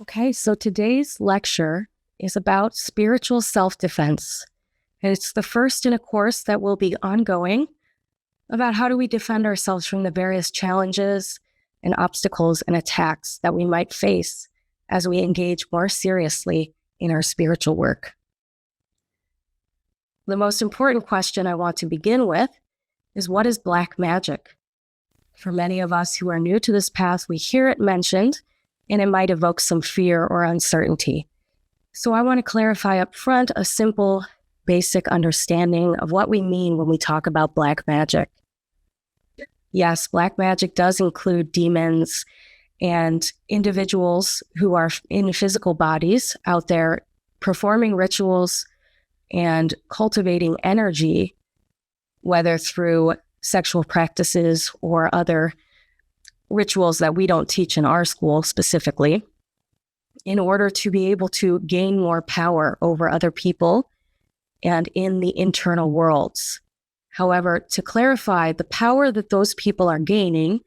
Okay, so today's lecture is about spiritual self-defense. And it's the first in a course that will be ongoing about how do we defend ourselves from the various challenges and obstacles and attacks that we might face as we engage more seriously in our spiritual work. The most important question I want to begin with is, what is black magic? For many of us who are new to this path, we hear it mentioned, and it might evoke some fear or uncertainty. So I want to clarify up front a simple, basic understanding of what we mean when we talk about black magic. Yes, black magic does include demons and individuals who are in physical bodies out there performing rituals and cultivating energy, whether through sexual practices or other rituals that we don't teach in our school specifically, in order to be able to gain more power over other people and in the internal worlds. However, to clarify, the power that those people are gaining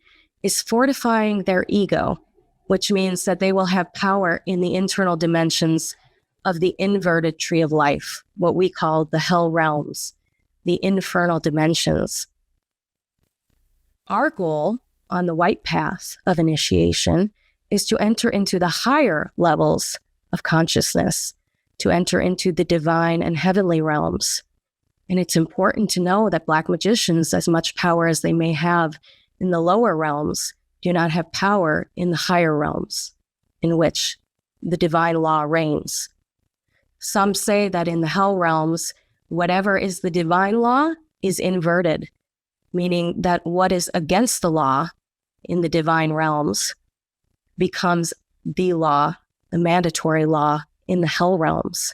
is fortifying their ego, which means that they will have power in the internal dimensions of the inverted tree of life, what we call the hell realms, the infernal dimensions. Our goal on the white path of initiation is to enter into the higher levels of consciousness, to enter into the divine and heavenly realms. And it's important to know that black magicians, as much power as they may have in the lower realms, do not have power in the higher realms, in which the divine law reigns. Some say that in the hell realms, whatever is the divine law is inverted, meaning that what is against the law in the divine realms becomes the law, the mandatory law in the hell realms.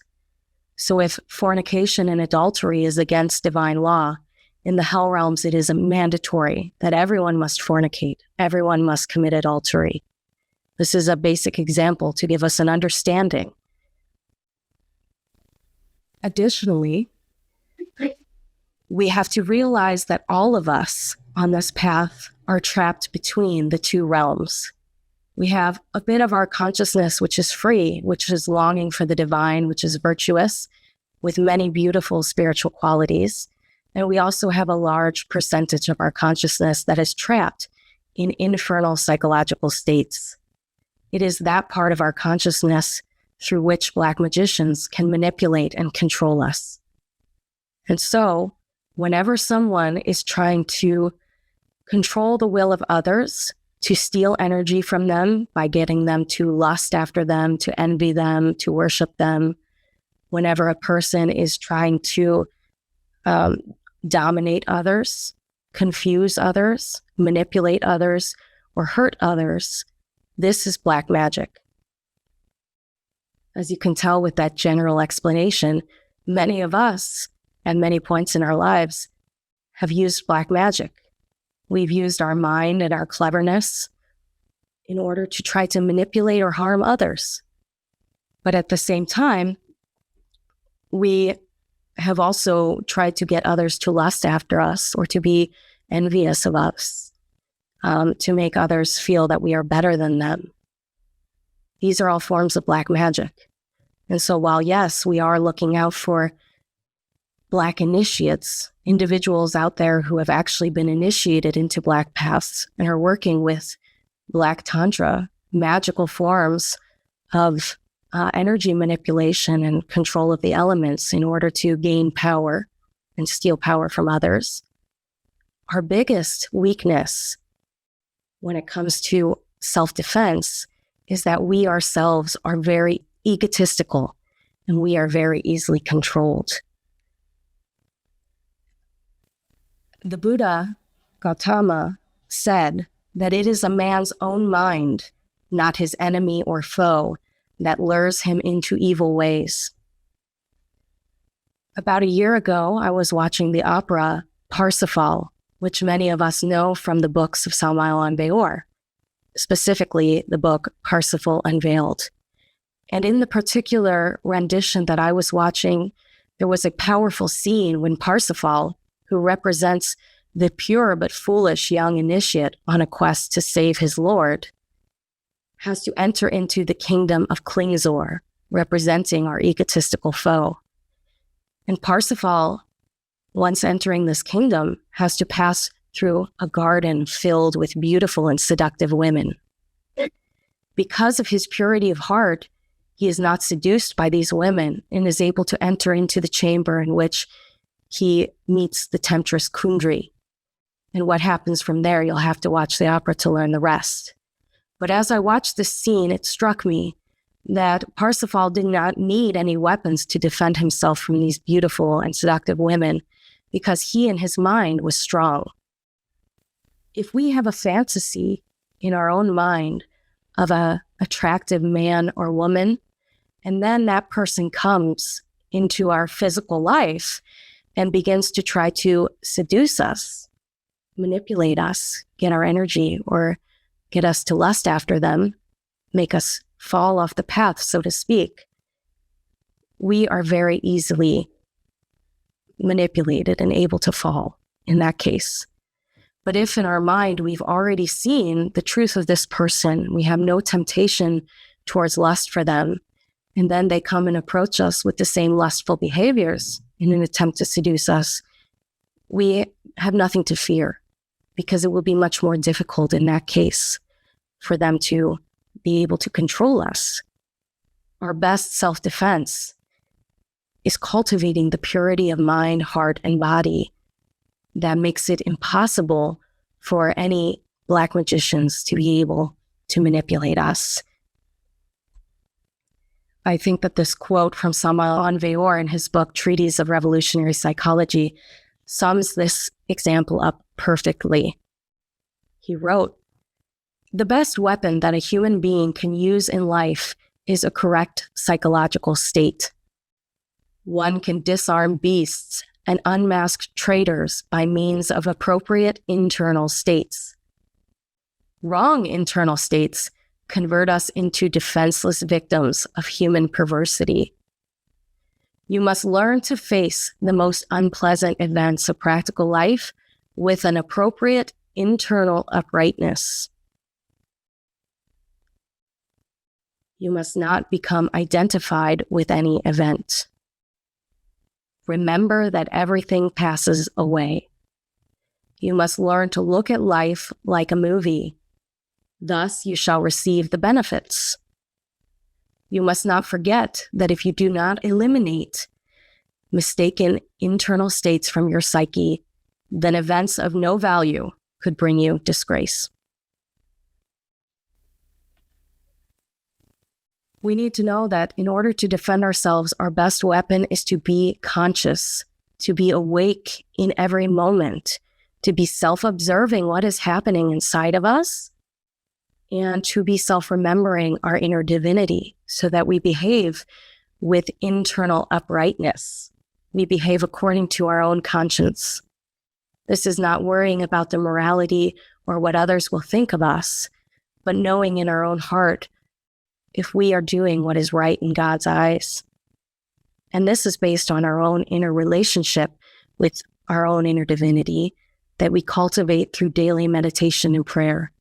So if fornication and adultery is against divine law, in the hell realms it is mandatory that everyone must fornicate, everyone must commit adultery. This is a basic example to give us an understanding. Additionally, we have to realize that all of us on this path are trapped between the two realms. We have a bit of our consciousness which is free, which is longing for the divine, which is virtuous, with many beautiful spiritual qualities. And we also have a large percentage of our consciousness that is trapped in infernal psychological states. It is that part of our consciousness through which black magicians can manipulate and control us. And so, whenever someone is trying to control the will of others, to steal energy from them by getting them to lust after them, to envy them, to worship them, whenever a person is trying to dominate others, confuse others, manipulate others, or hurt others, this is black magic. As you can tell with that general explanation, many of us, at many points in our lives, have used black magic. We've used our mind and our cleverness in order to try to manipulate or harm others. But at the same time, we have also tried to get others to lust after us or to be envious of us, to make others feel that we are better than them. These are all forms of black magic. And so while, yes, we are looking out for black initiates, individuals out there who have actually been initiated into black paths and are working with black tantra, magical forms of energy manipulation and control of the elements in order to gain power and steal power from others. Our biggest weakness when it comes to self-defense is that we ourselves are very egotistical and we are very easily controlled. The Buddha, Gautama, said that it is a man's own mind, not his enemy or foe, that lures him into evil ways. About a year ago, I was watching the opera Parsifal, which many of us know from the books of Samael Aun Weor, specifically the book Parsifal Unveiled. And in the particular rendition that I was watching, there was a powerful scene when Parsifal, who represents the pure but foolish young initiate on a quest to save his lord, has to enter into the kingdom of Klingzor, representing our egotistical foe. And Parsifal, once entering this kingdom, has to pass through a garden filled with beautiful and seductive women. Because of his purity of heart, he is not seduced by these women and is able to enter into the chamber in which he meets the temptress Kundry. And what happens from there, you'll have to watch the opera to learn the rest. But as I watched this scene, it struck me that Parsifal did not need any weapons to defend himself from these beautiful and seductive women, because he in his mind was strong. If we have a fantasy in our own mind of an attractive man or woman, and then that person comes into our physical life and begins to try to seduce us, manipulate us, get our energy, or get us to lust after them, make us fall off the path, so to speak, we are very easily manipulated and able to fall in that case. But if in our mind we've already seen the truth of this person, we have no temptation towards lust for them, and then they come and approach us with the same lustful behaviors in an attempt to seduce us, we have nothing to fear, because it will be much more difficult in that case for them to be able to control us. Our best self-defense is cultivating the purity of mind, heart, and body that makes it impossible for any black magicians to be able to manipulate us. I think that this quote from Samael Aun Weor in his book, Treatise of Revolutionary Psychology, sums this example up perfectly. He wrote, "The best weapon that a human being can use in life is a correct psychological state. One can disarm beasts and unmask traitors by means of appropriate internal states. Wrong internal states convert us into defenseless victims of human perversity. You must learn to face the most unpleasant events of practical life with an appropriate internal uprightness. You must not become identified with any event. Remember that everything passes away. You must learn to look at life like a movie. Thus, you shall receive the benefits. You must not forget that if you do not eliminate mistaken internal states from your psyche, then events of no value could bring you disgrace." We need to know that in order to defend ourselves, our best weapon is to be conscious, to be awake in every moment, to be self-observing what is happening inside of us, and to be self-remembering our inner divinity so that we behave with internal uprightness. We behave according to our own conscience. This is not worrying about the morality or what others will think of us, but knowing in our own heart if we are doing what is right in God's eyes. And this is based on our own inner relationship with our own inner divinity that we cultivate through daily meditation and prayer.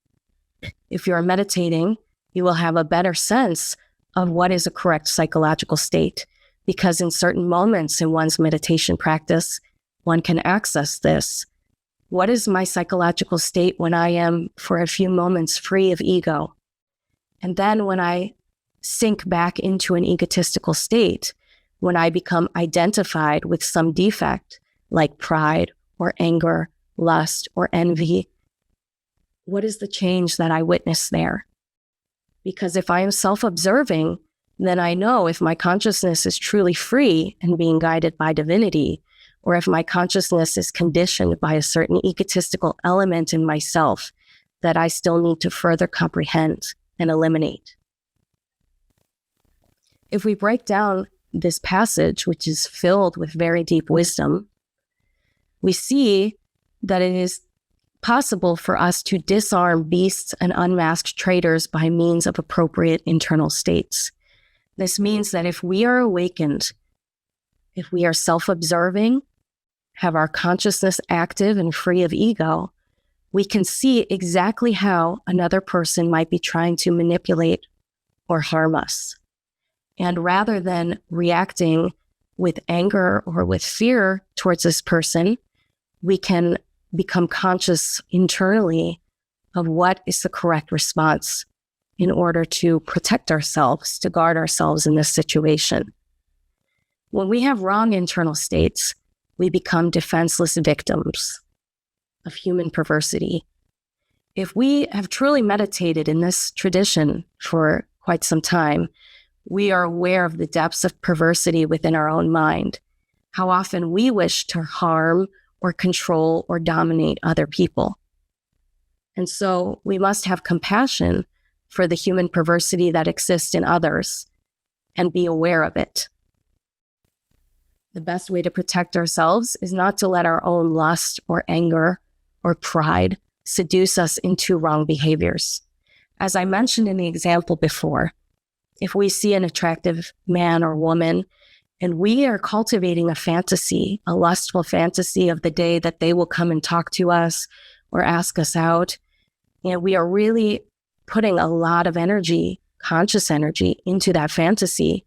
If you are meditating, you will have a better sense of what is a correct psychological state, because in certain moments in one's meditation practice, one can access this. What is my psychological state when I am, for a few moments, free of ego? And then when I sink back into an egotistical state, when I become identified with some defect like pride or anger, lust or envy, what is the change that I witness there? Because if I am self-observing, then I know if my consciousness is truly free and being guided by divinity, or if my consciousness is conditioned by a certain egotistical element in myself that I still need to further comprehend and eliminate. If we break down this passage, which is filled with very deep wisdom, we see that it is possible for us to disarm beasts and unmask traitors by means of appropriate internal states. This means that if we are awakened, if we are self-observing, have our consciousness active and free of ego, we can see exactly how another person might be trying to manipulate or harm us. And rather than reacting with anger or with fear towards this person, we can become conscious internally of what is the correct response in order to protect ourselves, to guard ourselves in this situation. When we have wrong internal states, we become defenseless victims of human perversity. If we have truly meditated in this tradition for quite some time, we are aware of the depths of perversity within our own mind, how often we wish to harm or control or dominate other people. And so we must have compassion for the human perversity that exists in others and be aware of it. The best way to protect ourselves is not to let our own lust or anger or pride seduce us into wrong behaviors. As I mentioned in the example before, if we see an attractive man or woman and we are cultivating a fantasy, a lustful fantasy of the day that they will come and talk to us or ask us out, and we are really putting a lot of energy, conscious energy, into that fantasy,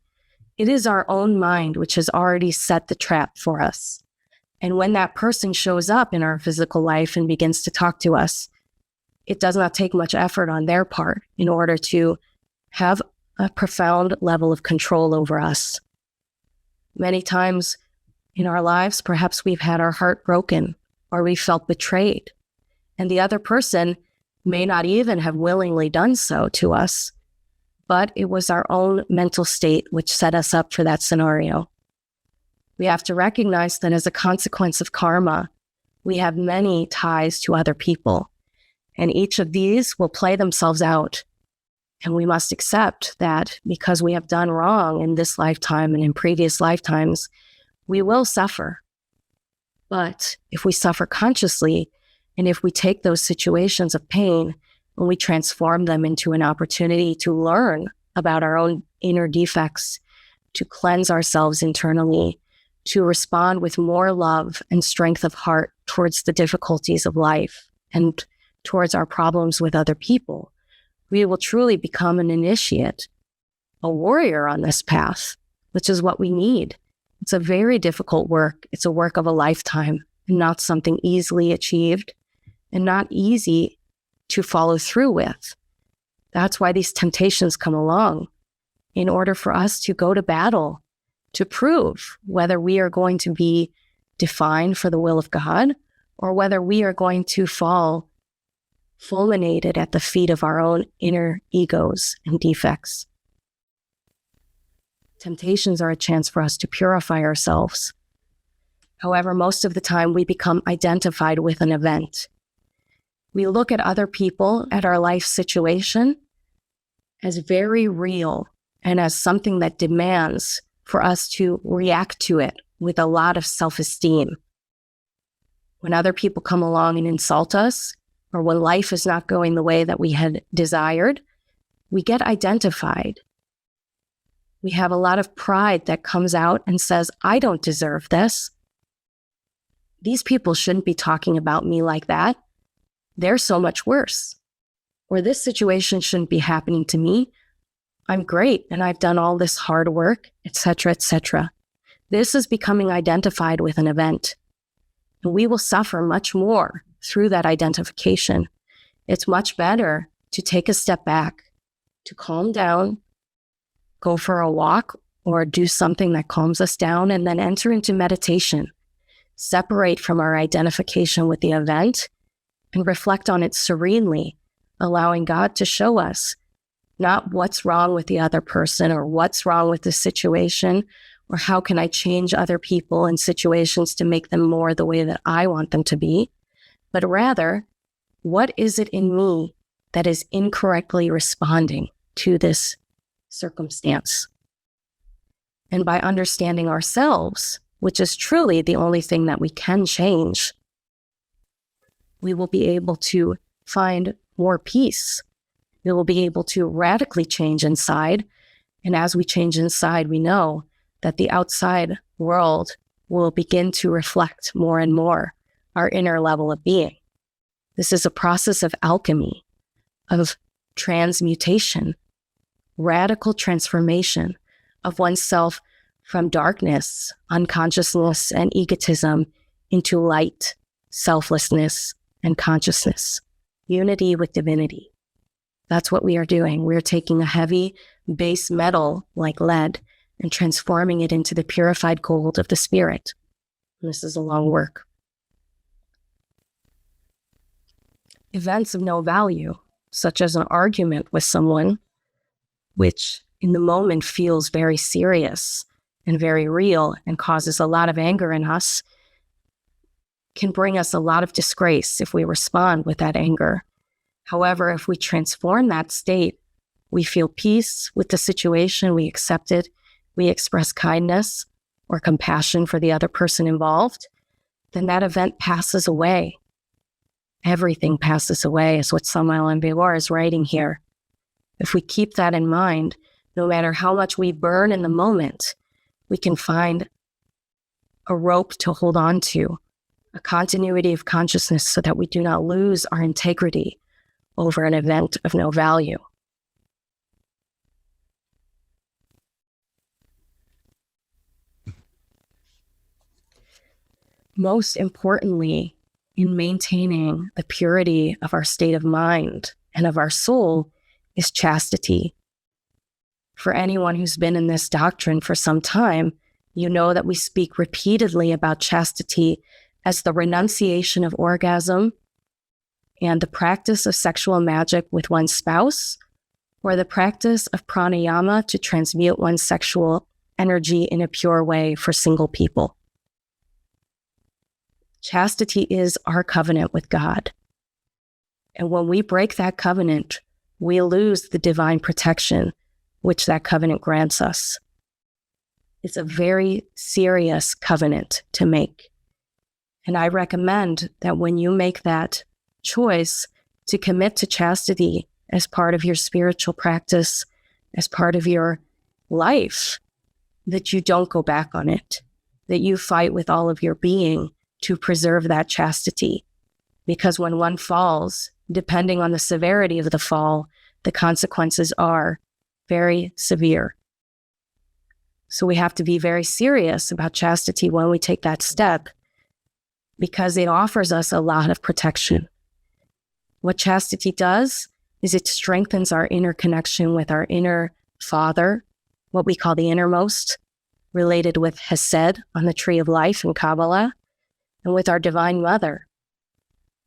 it is our own mind which has already set the trap for us. And when that person shows up in our physical life and begins to talk to us, it does not take much effort on their part in order to have a profound level of control over us. Many times in our lives, perhaps we've had our heart broken or we felt betrayed, and the other person may not even have willingly done so to us, but it was our own mental state which set us up for that scenario. We have to recognize that as a consequence of karma, we have many ties to other people, and each of these will play themselves out. And we must accept that because we have done wrong in this lifetime and in previous lifetimes, we will suffer. But if we suffer consciously, and if we take those situations of pain and we transform them into an opportunity to learn about our own inner defects, to cleanse ourselves internally, to respond with more love and strength of heart towards the difficulties of life and towards our problems with other people, we will truly become an initiate, a warrior on this path, which is what we need. It's a very difficult work. It's a work of a lifetime, and not something easily achieved and not easy to follow through with. That's why these temptations come along, in order for us to go to battle, to prove whether we are going to be defined for the will of God or whether we are going to fall fulminated at the feet of our own inner egos and defects. Temptations are a chance for us to purify ourselves. However, most of the time we become identified with an event. We look at other people, at our life situation, as very real and as something that demands for us to react to it with a lot of self-esteem. When other people come along and insult us, or when life is not going the way that we had desired, we get identified. We have a lot of pride that comes out and says, I don't deserve this. These people shouldn't be talking about me like that. They're so much worse. Or this situation shouldn't be happening to me. I'm great and I've done all this hard work, etc., etc. This is becoming identified with an event. And we will suffer much more through that identification. It's much better to take a step back, to calm down, go for a walk or do something that calms us down, and then enter into meditation. Separate from our identification with the event and reflect on it serenely, allowing God to show us not what's wrong with the other person or what's wrong with the situation or how can I change other people and situations to make them more the way that I want them to be, but rather, what is it in me that is incorrectly responding to this circumstance? And by understanding ourselves, which is truly the only thing that we can change, we will be able to find more peace. We will be able to radically change inside. And as we change inside, we know that the outside world will begin to reflect more and more our inner level of being. This is a process of alchemy, of transmutation, radical transformation of oneself from darkness, unconsciousness, and egotism into light, selflessness, and consciousness, unity with divinity. That's what we are doing. We're taking a heavy base metal like lead and transforming it into the purified gold of the spirit. And this is a long work. Events of no value, such as an argument with someone, which in the moment feels very serious and very real and causes a lot of anger in us, can bring us a lot of disgrace if we respond with that anger. However, if we transform that state, we feel peace with the situation, we accept it, we express kindness or compassion for the other person involved, then that event passes away. Everything passes away, is what Samael Aun Weor is writing here. If we keep that in mind, no matter how much we burn in the moment, we can find a rope to hold on to, a continuity of consciousness so that we do not lose our integrity over an event of no value. Most importantly, in maintaining the purity of our state of mind and of our soul is chastity. For anyone who's been in this doctrine for some time, you know that we speak repeatedly about chastity as the renunciation of orgasm and the practice of sexual magic with one's spouse, or the practice of pranayama to transmute one's sexual energy in a pure way for single people. Chastity is our covenant with God. And when we break that covenant, we lose the divine protection which that covenant grants us. It's a very serious covenant to make. And I recommend that when you make that choice to commit to chastity as part of your spiritual practice, as part of your life, that you don't go back on it, that you fight with all of your being to preserve that chastity. Because when one falls, depending on the severity of the fall, the consequences are very severe. So we have to be very serious about chastity when we take that step, because it offers us a lot of protection. What chastity does is it strengthens our inner connection with our inner Father, what we call the innermost, related with Hesed on the tree of life in Kabbalah, and with our Divine Mother,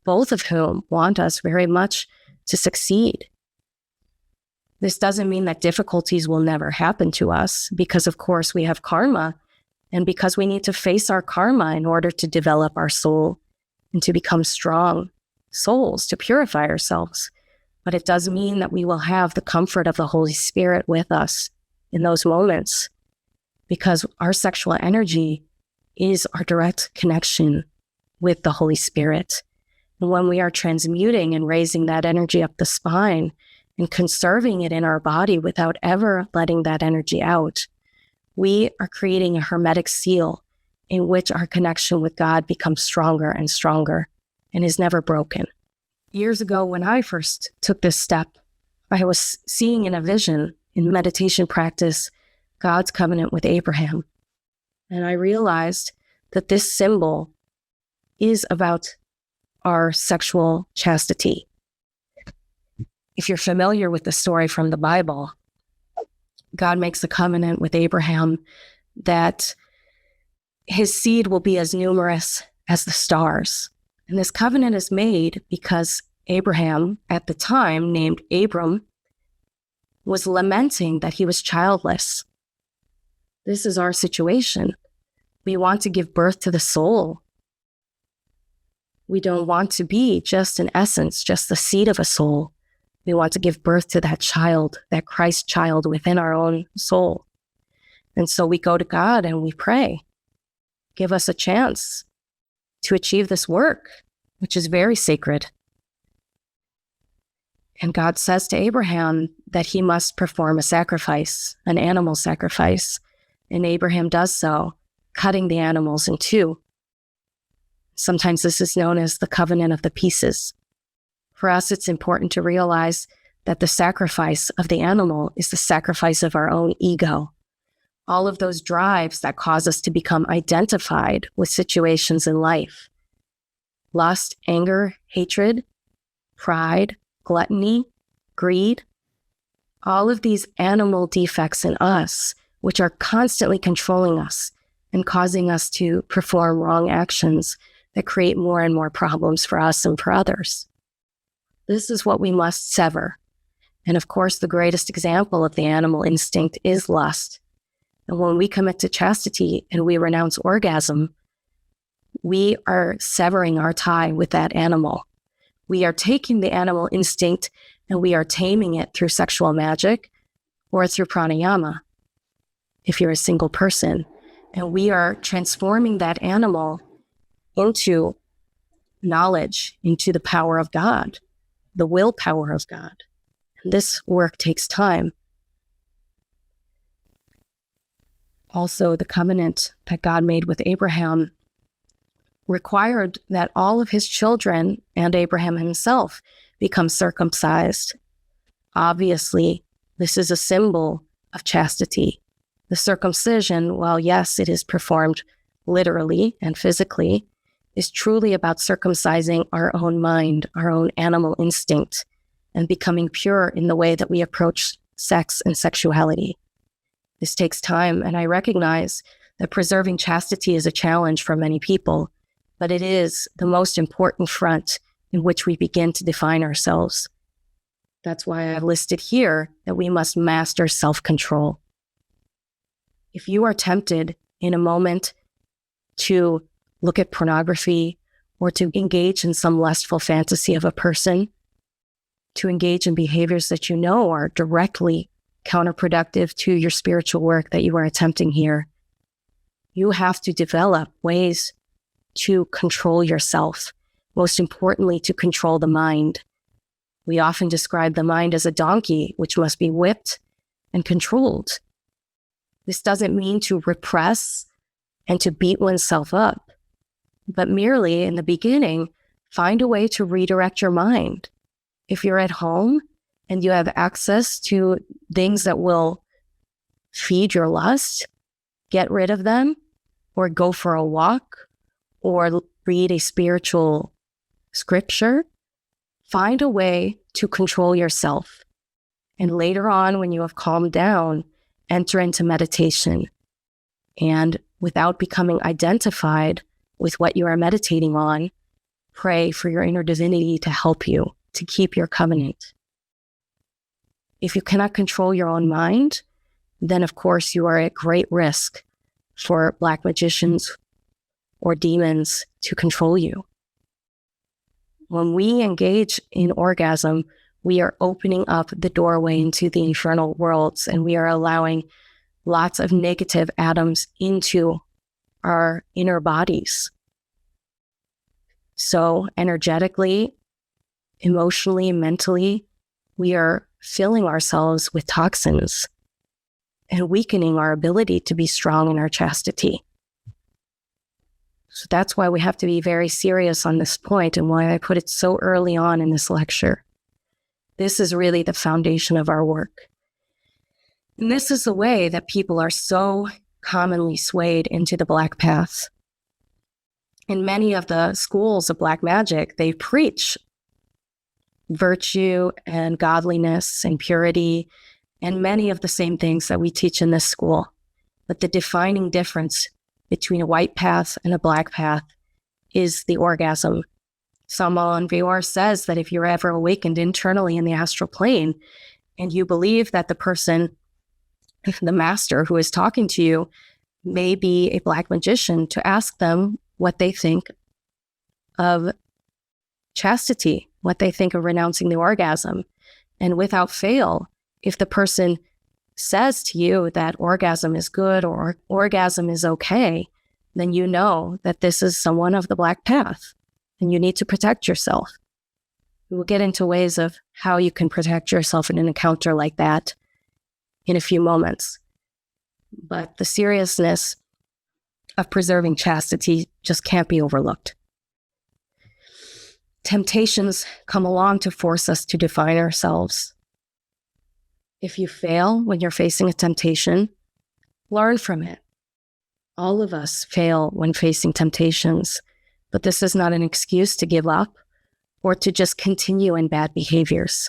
both of whom want us very much to succeed. This doesn't mean that difficulties will never happen to us, because of course we have karma, and because we need to face our karma in order to develop our soul and to become strong souls, to purify ourselves. But it does mean that we will have the comfort of the Holy Spirit with us in those moments, because our sexual energy is our direct connection with the Holy Spirit. And when we are transmuting and raising that energy up the spine and conserving it in our body without ever letting that energy out, we are creating a hermetic seal in which our connection with God becomes stronger and stronger and is never broken. Years ago, when I first took this step, I was seeing in a vision in meditation practice God's covenant with Abraham. And I realized that this symbol is about our sexual chastity. If you're familiar with the story from the Bible, God makes a covenant with Abraham that his seed will be as numerous as the stars. And this covenant is made because Abraham, at the time named Abram, was lamenting that he was childless. This is our situation. We want to give birth to the soul. We don't want to be just an essence, just the seed of a soul. We want to give birth to that child, that Christ child within our own soul. And so we go to God and we pray, give us a chance to achieve this work, which is very sacred. And God says to Abraham that he must perform a sacrifice, an animal sacrifice. And Abraham does so, cutting the animals in two. Sometimes this is known as the covenant of the pieces. For us, it's important to realize that the sacrifice of the animal is the sacrifice of our own ego. All of those drives that cause us to become identified with situations in life. Lust, anger, hatred, pride, gluttony, greed. All of these animal defects in us, which are constantly controlling us and causing us to perform wrong actions that create more and more problems for us and for others. This is what we must sever. And of course, the greatest example of the animal instinct is lust. And when we commit to chastity and we renounce orgasm, we are severing our tie with that animal. We are taking the animal instinct and we are taming it through sexual magic or through pranayama, if you're a single person. And we are transforming that animal into knowledge, into the power of God, the willpower of God. And this work takes time. Also, the covenant that God made with Abraham required that all of his children and Abraham himself become circumcised. Obviously, this is a symbol of chastity. The circumcision, while yes, it is performed literally and physically, is truly about circumcising our own mind, our own animal instinct, and becoming pure in the way that we approach sex and sexuality. This takes time, and I recognize that preserving chastity is a challenge for many people, but it is the most important front in which we begin to define ourselves. That's why I've listed here that we must master self-control. If you are tempted in a moment to look at pornography or to engage in some lustful fantasy of a person, to engage in behaviors that you know are directly counterproductive to your spiritual work that you are attempting here, you have to develop ways to control yourself. Most importantly, to control the mind. We often describe the mind as a donkey, which must be whipped and controlled. This doesn't mean to repress and to beat oneself up, but merely in the beginning, find a way to redirect your mind. If you're at home and you have access to things that will feed your lust, get rid of them, or go for a walk, or read a spiritual scripture. Find a way to control yourself. And later on, when you have calmed down, enter into meditation. And without becoming identified with what you are meditating on, pray for your inner divinity to help you to keep your covenant. If you cannot control your own mind, then of course you are at great risk for black magicians or demons to control you. When we engage in orgasm, we are opening up the doorway into the infernal worlds, and we are allowing lots of negative atoms into our inner bodies. So energetically, emotionally, mentally, we are filling ourselves with toxins and weakening our ability to be strong in our chastity. So that's why we have to be very serious on this point and why I put it so early on in this lecture. This is really the foundation of our work. And this is the way that people are so commonly swayed into the black path. In many of the schools of black magic, they preach virtue and godliness and purity and many of the same things that we teach in this school. But the defining difference between a white path and a black path is the orgasm. Samael Aun Weor says that if you're ever awakened internally in the astral plane and you believe that the person, the master who is talking to you, may be a black magician, to ask them what they think of chastity, what they think of renouncing the orgasm. And without fail, if the person says to you that orgasm is good or orgasm is okay, then you know that this is someone of the black path and you need to protect yourself. We'll get into ways of how you can protect yourself in an encounter like that in a few moments. But the seriousness of preserving chastity just can't be overlooked. temptations come along to force us to define ourselves. If you fail when you're facing a temptation, learn from it. All of us fail when facing temptations, but this is not an excuse to give up or to just continue in bad behaviors.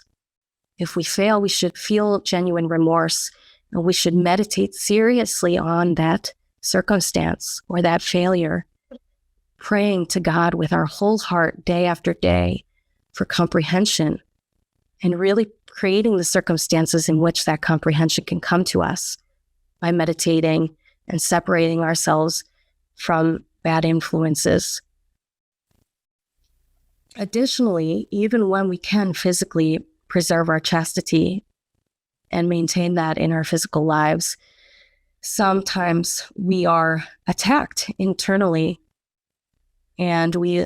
If we fail, we should feel genuine remorse, and we should meditate seriously on that circumstance or that failure, praying to God with our whole heart day after day for comprehension and really creating the circumstances in which that comprehension can come to us by meditating and separating ourselves from bad influences. Additionally, even when we can physically preserve our chastity and maintain that in our physical lives, sometimes we are attacked internally and we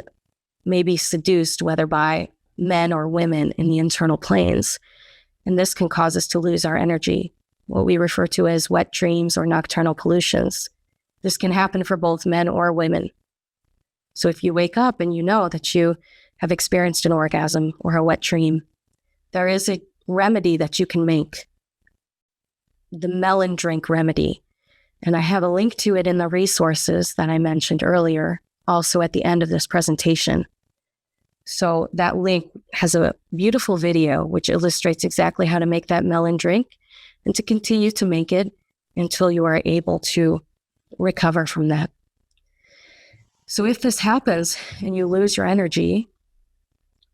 may be seduced, whether by men or women in the internal planes. And this can cause us to lose our energy, what we refer to as wet dreams or nocturnal pollutions. This can happen for both men or women. So if you wake up and you know that you have experienced an orgasm or a wet dream, there is a remedy that you can make, the melon drink remedy. And I have a link to it in the resources that I mentioned earlier, also at the end of this presentation. So that link has a beautiful video which illustrates exactly how to make that melon drink and to continue to make it until you are able to recover from that. So if this happens and you lose your energy,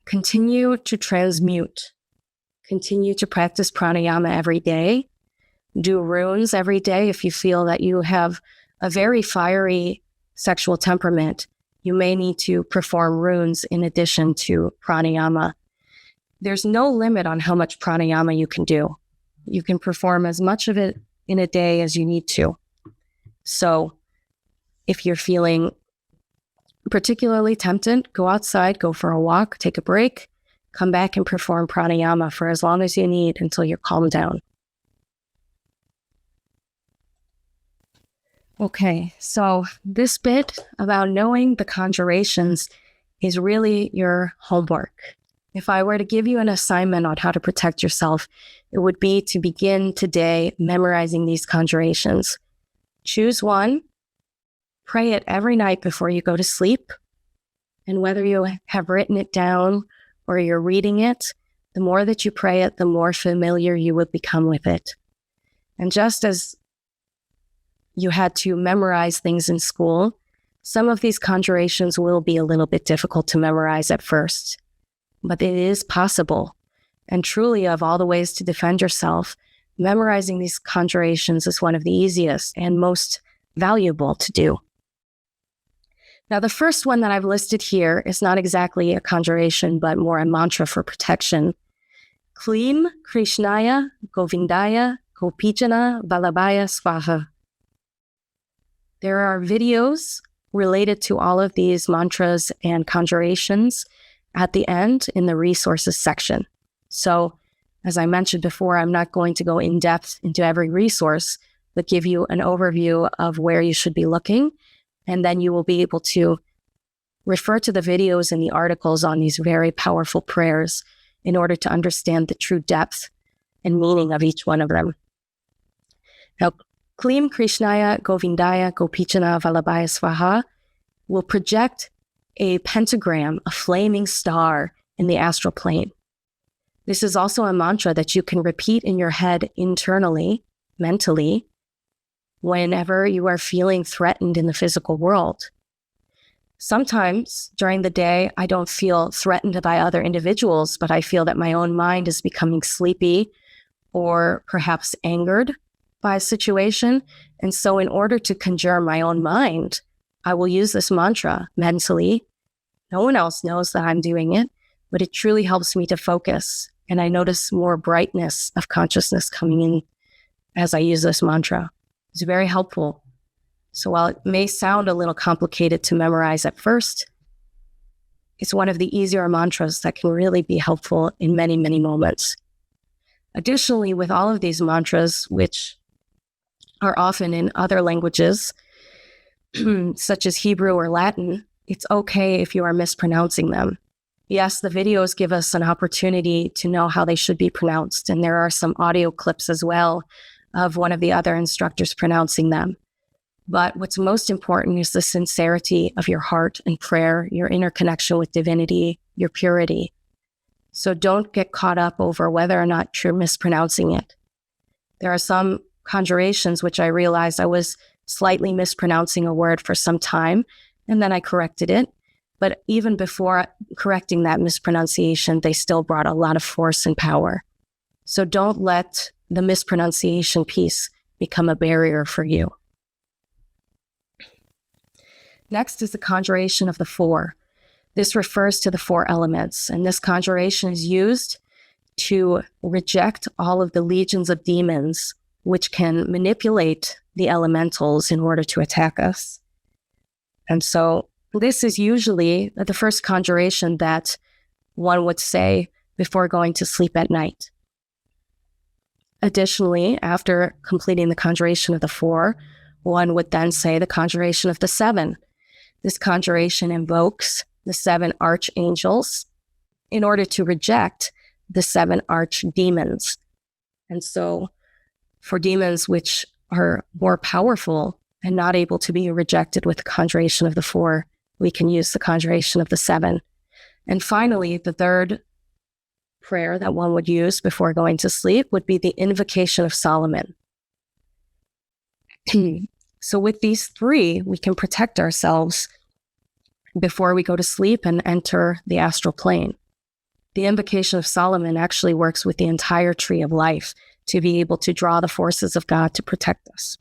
continue to transmute. Continue to practice pranayama every day. Do runes every day. If you feel that you have a very fiery sexual temperament, you may need to perform runes in addition to pranayama. There's no limit on how much pranayama you can do. You can perform as much of it in a day as you need to. So if you're feeling particularly tempted, go outside, go for a walk, take a break, come back and perform pranayama for as long as you need until you're calmed down. Okay, so this bit about knowing the conjurations is really your homework. If I were to give you an assignment on how to protect yourself, it would be to begin today memorizing these conjurations. Choose one, pray it every night before you go to sleep, and whether you have written it down or you're reading it, the more that you pray it, the more familiar you will become with it. And just as you had to memorize things in school, some of these conjurations will be a little bit difficult to memorize at first, but it is possible. And truly, of all the ways to defend yourself, memorizing these conjurations is one of the easiest and most valuable to do. Now, the first one that I've listed here is not exactly a conjuration, but more a mantra for protection. Klim Krishnaya Govindaya Gopijana Vallabhaya Swaha. There are videos related to all of these mantras and conjurations at the end in the resources section. So, as I mentioned before, I'm not going to go in depth into every resource, but give you an overview of where you should be looking. And then you will be able to refer to the videos and the articles on these very powerful prayers in order to understand the true depth and meaning of each one of them. Now, Klim Krishnaya Govindaya Gopijana Vallabhaya Swaha will project a pentagram, a flaming star in the astral plane. This is also a mantra that you can repeat in your head internally, mentally, whenever you are feeling threatened in the physical world. Sometimes during the day, I don't feel threatened by other individuals, but I feel that my own mind is becoming sleepy or perhaps angered by a situation. And so in order to conjure my own mind, I will use this mantra mentally. No one else knows that I'm doing it, but it truly helps me to focus. And I notice more brightness of consciousness coming in as I use this mantra. It's very helpful. So while it may sound a little complicated to memorize at first, it's one of the easier mantras that can really be helpful in many, many moments. Additionally, with all of these mantras, which are often in other languages, such as Hebrew or Latin, it's okay if you are mispronouncing them. Yes, the videos give us an opportunity to know how they should be pronounced, and there are some audio clips as well of one of the other instructors pronouncing them. But what's most important is the sincerity of your heart and prayer, your inner connection with divinity, your purity. So don't get caught up over whether or not you're mispronouncing it. There are some conjurations which I realized I was slightly mispronouncing a word for some time, and then I corrected it. But even before correcting that mispronunciation, they still brought a lot of force and power. So don't let the mispronunciation piece become a barrier for you. Next is the conjuration of the four. This refers to the four elements, and this conjuration is used to reject all of the legions of demons which can manipulate the elementals in order to attack us. And so this is usually the first conjuration that one would say before going to sleep at night. Additionally, after completing the conjuration of the four, one would then say the conjuration of the seven. This conjuration invokes the seven archangels in order to reject the seven archdemons. And so for demons which are more powerful and not able to be rejected with the conjuration of the four, we can use the conjuration of the seven. And finally, the third prayer that one would use before going to sleep would be the invocation of Solomon. So with these three, we can protect ourselves before we go to sleep and enter the astral plane. The invocation of Solomon actually works with the entire tree of life to be able to draw the forces of God to protect us.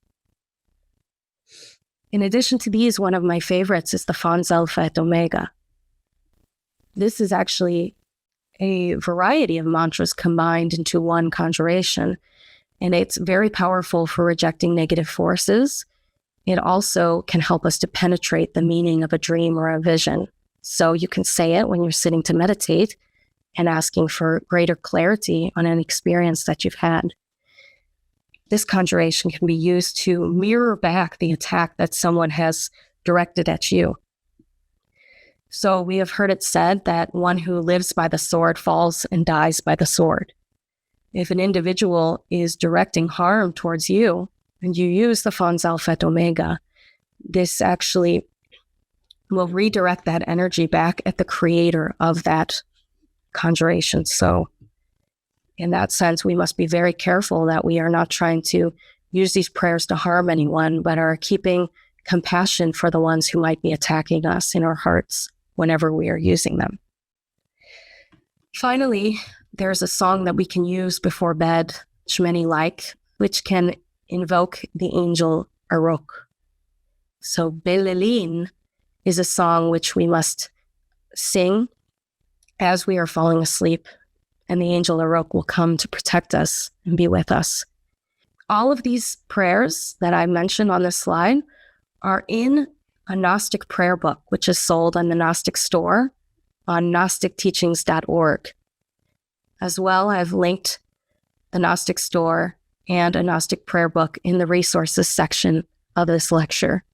In addition to these, one of my favorites is the Fons Alpha et Omega. This is actually a variety of mantras combined into one conjuration, and it's very powerful for rejecting negative forces. It also can help us to penetrate the meaning of a dream or a vision. So you can say it when you're sitting to meditate and asking for greater clarity on an experience that you've had. This conjuration can be used to mirror back the attack that someone has directed at you. So we have heard it said that one who lives by the sword falls and dies by the sword. If an individual is directing harm towards you, and you use the Fons Alpha et Omega, this actually will redirect that energy back at the creator of that conjuration. So in that sense, we must be very careful that we are not trying to use these prayers to harm anyone, but are keeping compassion for the ones who might be attacking us in our hearts whenever we are using them. Finally, there's a song that we can use before bed, which many like, which can invoke the angel Arok. So Belelin is a song which we must sing as we are falling asleep, and the angel Arok will come to protect us and be with us. All of these prayers that I mentioned on this slide are in a Gnostic prayer book, which is sold on the Gnostic store on gnosticteachings.org. As well, I've linked the Gnostic store and a Gnostic prayer book in the resources section of this lecture,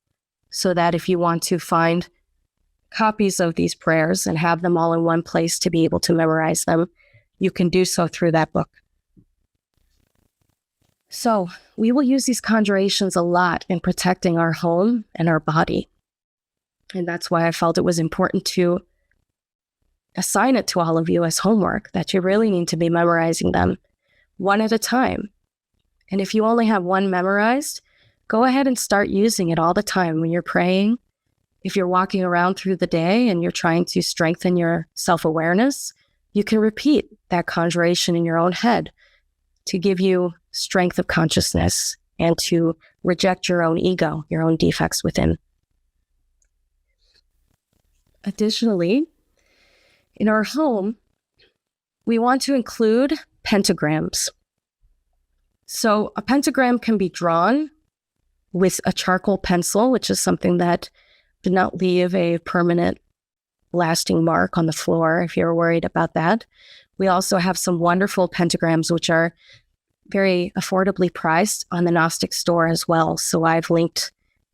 so that if you want to find copies of these prayers and have them all in one place to be able to memorize them, you can do so through that book. So we will use these conjurations a lot in protecting our home and our body. And that's why I felt it was important to assign it to all of you as homework, that you really need to be memorizing them one at a time. And if you only have one memorized, go ahead and start using it all the time when you're praying. If you're walking around through the day and you're trying to strengthen your self-awareness, you can repeat that conjuration in your own head to give you strength of consciousness and to reject your own ego, your own defects within. Additionally, in our home, we want to include pentagrams. So a pentagram can be drawn with a charcoal pencil, which is something that did not leave a permanent lasting mark on the floor if you're worried about that. We also have some wonderful pentagrams which are very affordably priced on the Gnostic store as well. So I've linked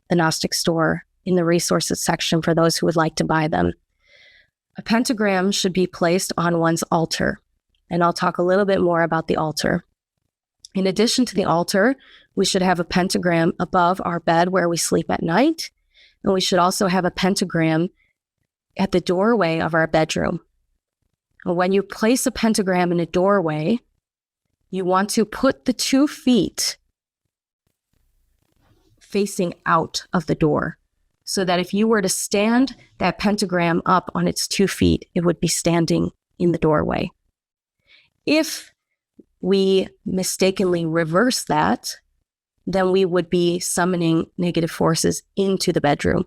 the Gnostic store in the resources section for those who would like to buy them. A pentagram should be placed on one's altar, and I'll talk a little bit more about the altar. In addition to the altar, we should have a pentagram above our bed where we sleep at night, and we should also have a pentagram at the doorway of our bedroom. And when you place a pentagram in a doorway, you want to put the 2 feet facing out of the door, so that if you were to stand that pentagram up on its 2 feet, it would be standing in the doorway. If we mistakenly reverse that, then we would be summoning negative forces into the bedroom.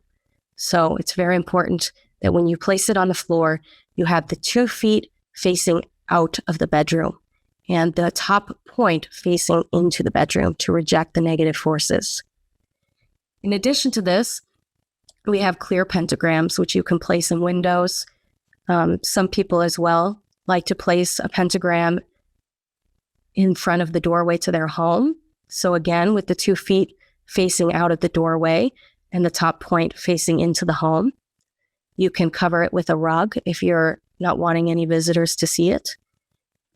So it's very important that when you place it on the floor, you have the 2 feet facing out of the bedroom and the top point facing into the bedroom to reject the negative forces. In addition to this, we have clear pentagrams, which you can place in windows. Some people as well like to place a pentagram in front of the doorway to their home. So again, with the 2 feet facing out of the doorway and the top point facing into the home. You can cover it with a rug if you're not wanting any visitors to see it.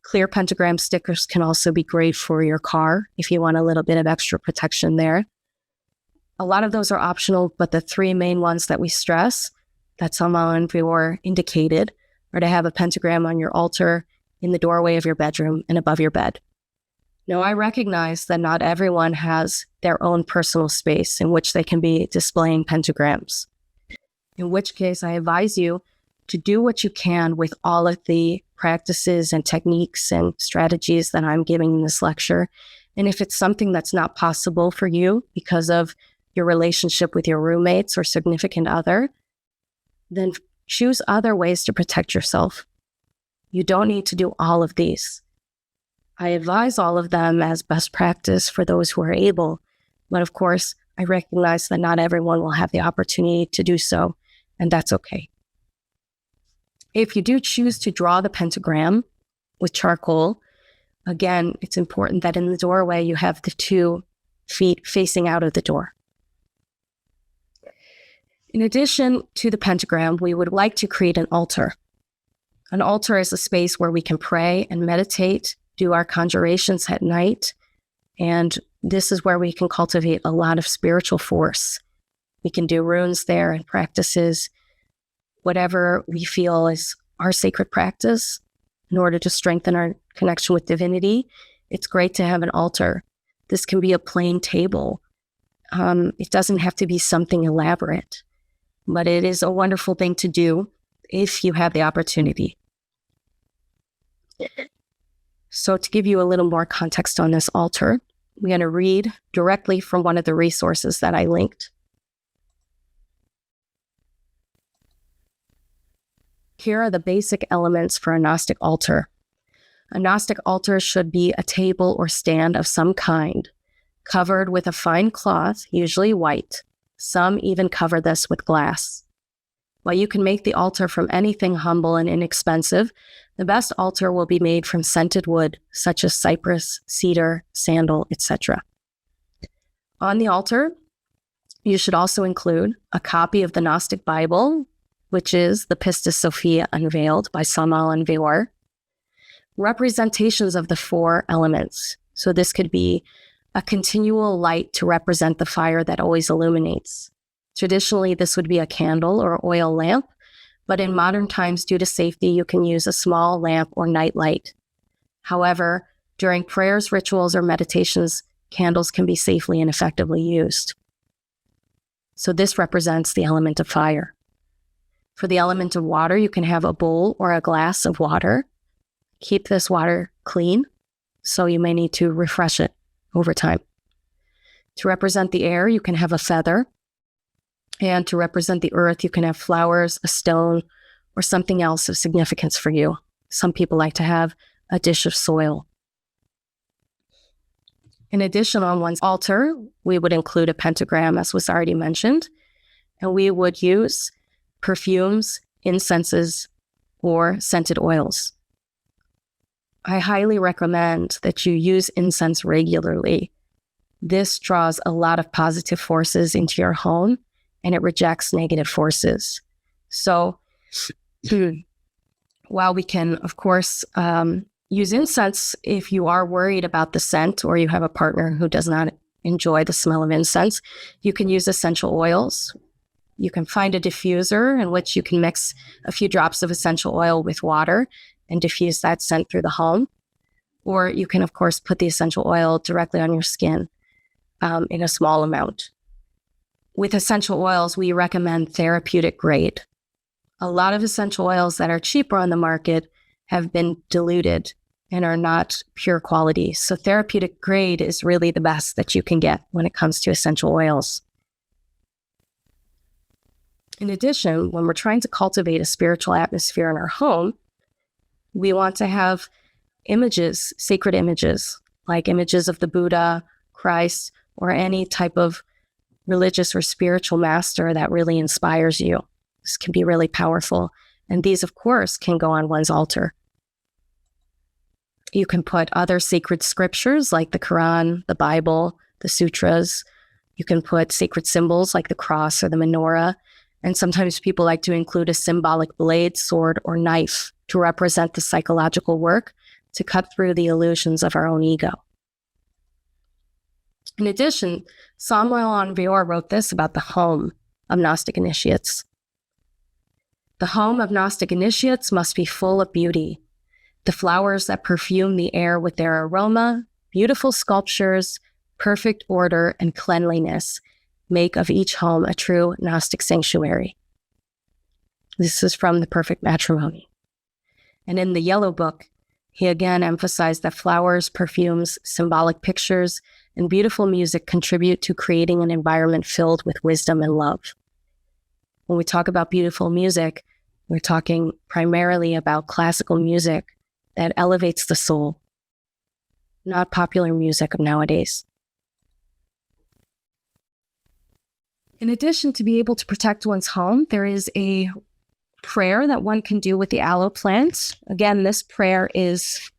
Clear pentagram stickers can also be great for your car if you want a little bit of extra protection there. A lot of those are optional, but the 3 main ones that we stress, that Samael Aun Weor indicated, are to have a pentagram on your altar, in the doorway of your bedroom, and above your bed. Now, I recognize that not everyone has their own personal space in which they can be displaying pentagrams, in which case I advise you to do what you can with all of the practices and techniques and strategies that I'm giving in this lecture. And if it's something that's not possible for you because of your relationship with your roommates or significant other, then choose other ways to protect yourself. You don't need to do all of these. I advise all of them as best practice for those who are able, but of course, I recognize that not everyone will have the opportunity to do so, and that's okay. If you do choose to draw the pentagram with charcoal, again, it's important that in the doorway you have the 2 feet facing out of the door. In addition to the pentagram, we would like to create an altar. An altar is a space where we can pray and meditate, do our conjurations at night, and this is where we can cultivate a lot of spiritual force. We can do runes there and practices, whatever we feel is our sacred practice in order to strengthen our connection with divinity. It's great to have an altar. This can be a plain table. It doesn't have to be something elaborate, but it is a wonderful thing to do if you have the opportunity. So to give you a little more context on this altar, I'm going to read directly from one of the resources that I linked. Here are the basic elements for a Gnostic altar. A Gnostic altar should be a table or stand of some kind, covered with a fine cloth, usually white. Some even cover this with glass. While you can make the altar from anything humble and inexpensive, the best altar will be made from scented wood, such as cypress, cedar, sandal, etc. On the altar, you should also include a copy of the Gnostic Bible, which is the Pistis Sophia Unveiled by Samael Aun Weor, representations of the 4 elements. So this could be a continual light to represent the fire that always illuminates. Traditionally, this would be a candle or oil lamp, but in modern times, due to safety, you can use a small lamp or night light. However, during prayers, rituals, or meditations, candles can be safely and effectively used. So this represents the element of fire. For the element of water, you can have a bowl or a glass of water. Keep this water clean, so you may need to refresh it over time. To represent the air, you can have a feather. And to represent the earth, you can have flowers, a stone, or something else of significance for you. Some people like to have a dish of soil. In addition, on one's altar, we would include a pentagram, as was already mentioned, and we would use perfumes, incenses, or scented oils. I highly recommend that you use incense regularly. This draws a lot of positive forces into your home, and it rejects negative forces. So While we can, of course, use incense if you are worried about the scent or you have a partner who does not enjoy the smell of incense, you can use essential oils. You can find a diffuser in which you can mix a few drops of essential oil with water and diffuse that scent through the home. Or you can, of course, put the essential oil directly on your skin in a small amount. With essential oils, we recommend therapeutic grade. A lot of essential oils that are cheaper on the market have been diluted and are not pure quality. So therapeutic grade is really the best that you can get when it comes to essential oils. In addition, when we're trying to cultivate a spiritual atmosphere in our home, we want to have images, sacred images, like images of the Buddha, Christ, or any type of religious or spiritual master that really inspires you. This can be really powerful. And these, of course, can go on one's altar. You can put other sacred scriptures like the Quran, the Bible, the sutras. You can put sacred symbols like the cross or the menorah. And sometimes people like to include a symbolic blade, sword, or knife to represent the psychological work to cut through the illusions of our own ego. In addition, Samael Aun Weor wrote this about the home of Gnostic initiates. The home of Gnostic initiates must be full of beauty. The flowers that perfume the air with their aroma, beautiful sculptures, perfect order, and cleanliness make of each home a true Gnostic sanctuary. This is from The Perfect Matrimony. And in the Yellow Book, he again emphasized that flowers, perfumes, symbolic pictures, and beautiful music contribute to creating an environment filled with wisdom and love. When we talk about beautiful music, we're talking primarily about classical music that elevates the soul, not popular music of nowadays. In addition, to be able to protect one's home, there is a prayer that one can do with the aloe plant. Again, this prayer is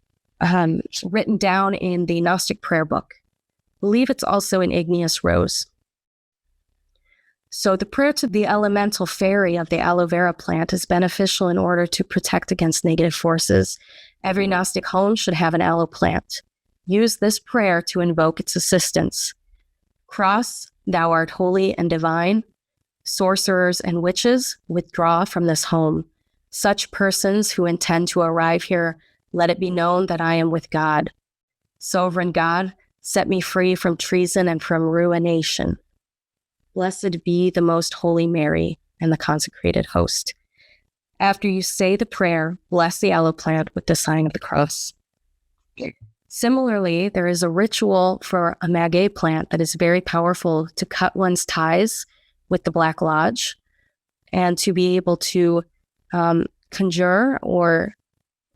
written down in the Gnostic prayer book. I believe it's also in Igneous Rose. So the prayer to the elemental fairy of the aloe vera plant is beneficial in order to protect against negative forces. Every Gnostic home should have an aloe plant. Use this prayer to invoke its assistance. Cross, thou art holy and divine. Sorcerers and witches, withdraw from this home. Such persons who intend to arrive here, let it be known that I am with God. Sovereign God, set me free from treason and from ruination. Blessed be the most holy Mary and the consecrated host. After you say the prayer, bless the aloe plant with the sign of the cross. Similarly, there is a ritual for a maguey plant that is very powerful to cut one's ties with the Black Lodge and to be able to conjure or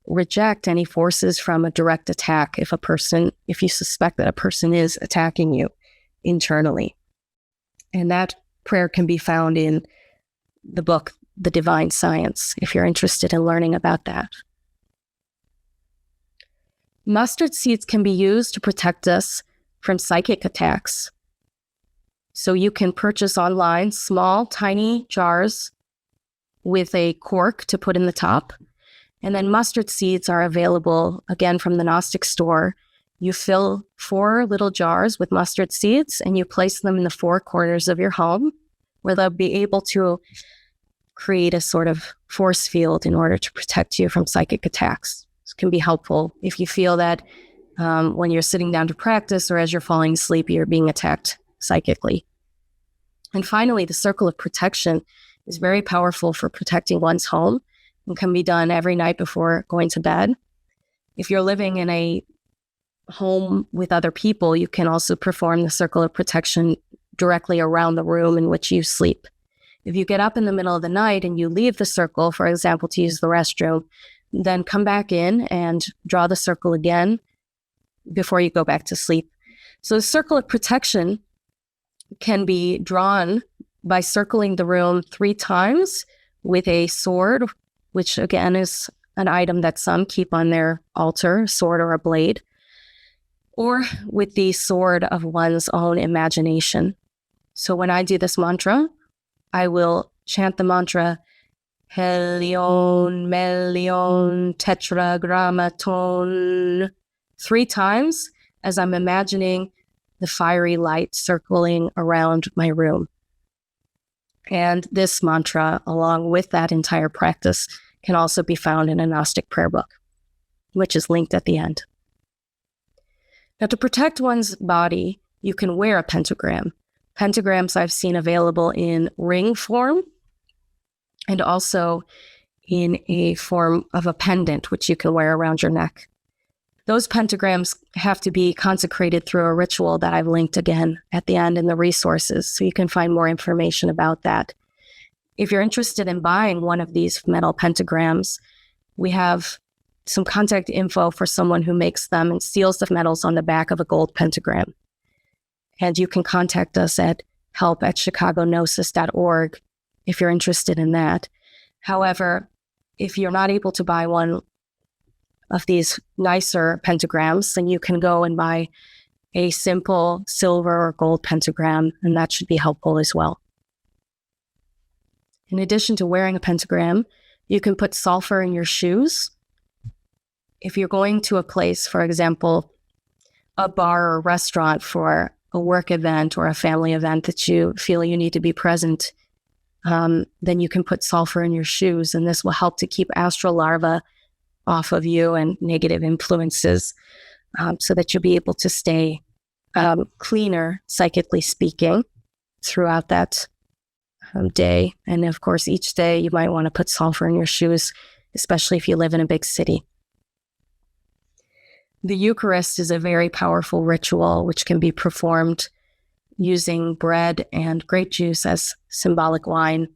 reject any forces from a direct attack if you suspect that a person is attacking you internally. And that prayer can be found in the book, The Divine Science, if you're interested in learning about that. Mustard seeds can be used to protect us from psychic attacks. So you can purchase online small, tiny jars with a cork to put in the top. And then mustard seeds are available, again, from the Gnostic store. You fill 4 little jars with mustard seeds and you place them in the 4 corners of your home where they'll be able to create a sort of force field in order to protect you from psychic attacks. This can be helpful if you feel that when you're sitting down to practice or as you're falling asleep, you're being attacked psychically. And finally, the circle of protection is very powerful for protecting one's home and can be done every night before going to bed. If you're living in a home with other people, you can also perform the circle of protection directly around the room in which you sleep. If you get up in the middle of the night and you leave the circle, for example, to use the restroom, then come back in and draw the circle again before you go back to sleep. So the circle of protection can be drawn by circling the room 3 times with a sword, which again is an item that some keep on their altar, a sword or a blade, or with the sword of one's own imagination. So when I do this mantra, I will chant the mantra Helion, Melion, Tetragrammaton, 3 times as I'm imagining the fiery light circling around my room. And this mantra, along with that entire practice, can also be found in a Gnostic prayer book, which is linked at the end. Now, to protect one's body, you can wear a pentagram. Pentagrams I've seen available in ring form and also in a form of a pendant, which you can wear around your neck. Those pentagrams have to be consecrated through a ritual that I've linked again at the end in the resources, so you can find more information about that. If you're interested in buying one of these metal pentagrams, we have some contact info for someone who makes them and seals the metals on the back of a gold pentagram. And you can contact us at help@chicagognosis.org if you're interested in that. However, if you're not able to buy one of these nicer pentagrams, then you can go and buy a simple silver or gold pentagram, and that should be helpful as well. In addition to wearing a pentagram, you can put sulfur in your shoes. If you're going to a place, for example, a bar or restaurant for a work event or a family event that you feel you need to be present, then you can put sulfur in your shoes, and this will help to keep astral larvae off of you and negative influences, so that you'll be able to stay cleaner, psychically speaking, throughout that day. And of course, each day you might want to put sulfur in your shoes, especially if you live in a big city. The Eucharist is a very powerful ritual which can be performed using bread and grape juice as symbolic wine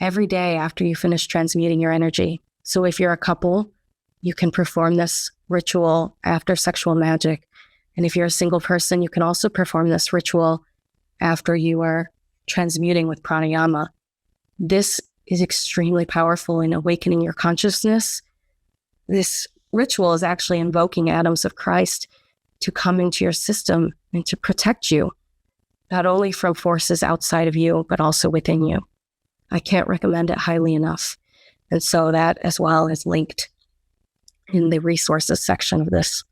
every day after you finish transmuting your energy. So if you're a couple, you can perform this ritual after sexual magic. And if you're a single person, you can also perform this ritual after you are transmuting with pranayama. This is extremely powerful in awakening your consciousness. This ritual is actually invoking atoms of Christ to come into your system and to protect you, not only from forces outside of you, but also within you. I can't recommend it highly enough. And so that as well is linked in the resources section of this.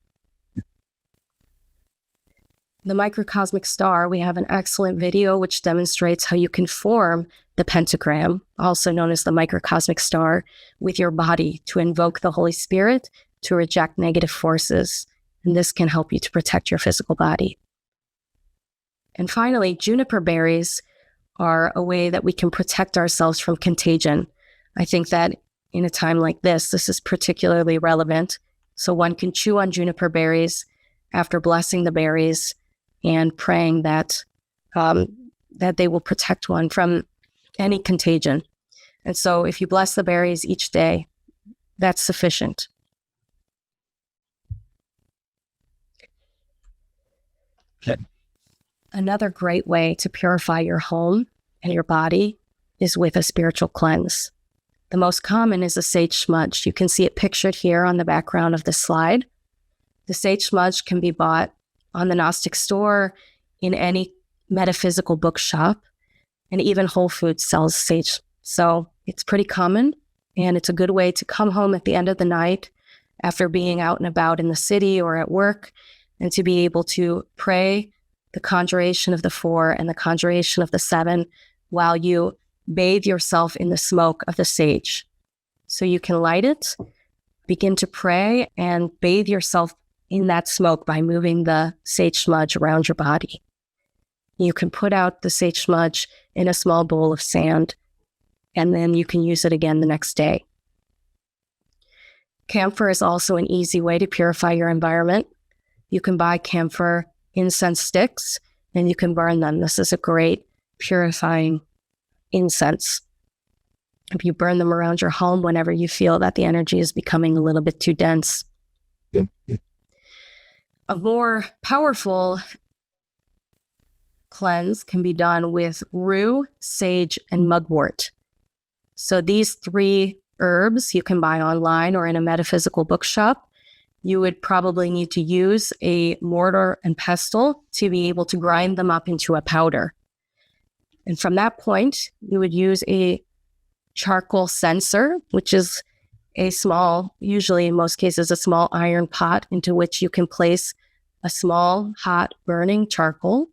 The microcosmic star, we have an excellent video which demonstrates how you can form the pentagram, also known as the microcosmic star, with your body to invoke the Holy Spirit to reject negative forces. And this can help you to protect your physical body. And finally, juniper berries are a way that we can protect ourselves from contagion. I think that in a time like this is particularly relevant. So one can chew on juniper berries after blessing the berries and praying that that they will protect one from any contagion. And so if you bless the berries each day, that's sufficient. Okay. Another great way to purify your home and your body is with a spiritual cleanse. The most common is a sage smudge. You can see it pictured here on the background of the slide. The sage smudge can be bought on the Gnostic store, in any metaphysical bookshop, and even Whole Foods sells sage. So it's pretty common, and it's a good way to come home at the end of the night after being out and about in the city or at work, and to be able to pray the conjuration of the 4 and the conjuration of the 7 while you bathe yourself in the smoke of the sage. So you can light it, begin to pray, and bathe yourself in that smoke by moving the sage smudge around your body. You can put out the sage smudge in a small bowl of sand, and then you can use it again the next day. Camphor is also an easy way to purify your environment. You can buy camphor incense sticks, and you can burn them. This is a great purifying incense. If you burn them around your home whenever you feel that the energy is becoming a little bit too dense. A more powerful cleanse can be done with rue, sage, and mugwort. So these 3 herbs you can buy online or in a metaphysical bookshop. You would probably need to use a mortar and pestle to be able to grind them up into a powder. And from that point, you would use a charcoal censer, which is a small, usually in most cases, a small iron pot into which you can place a small, hot, burning charcoal.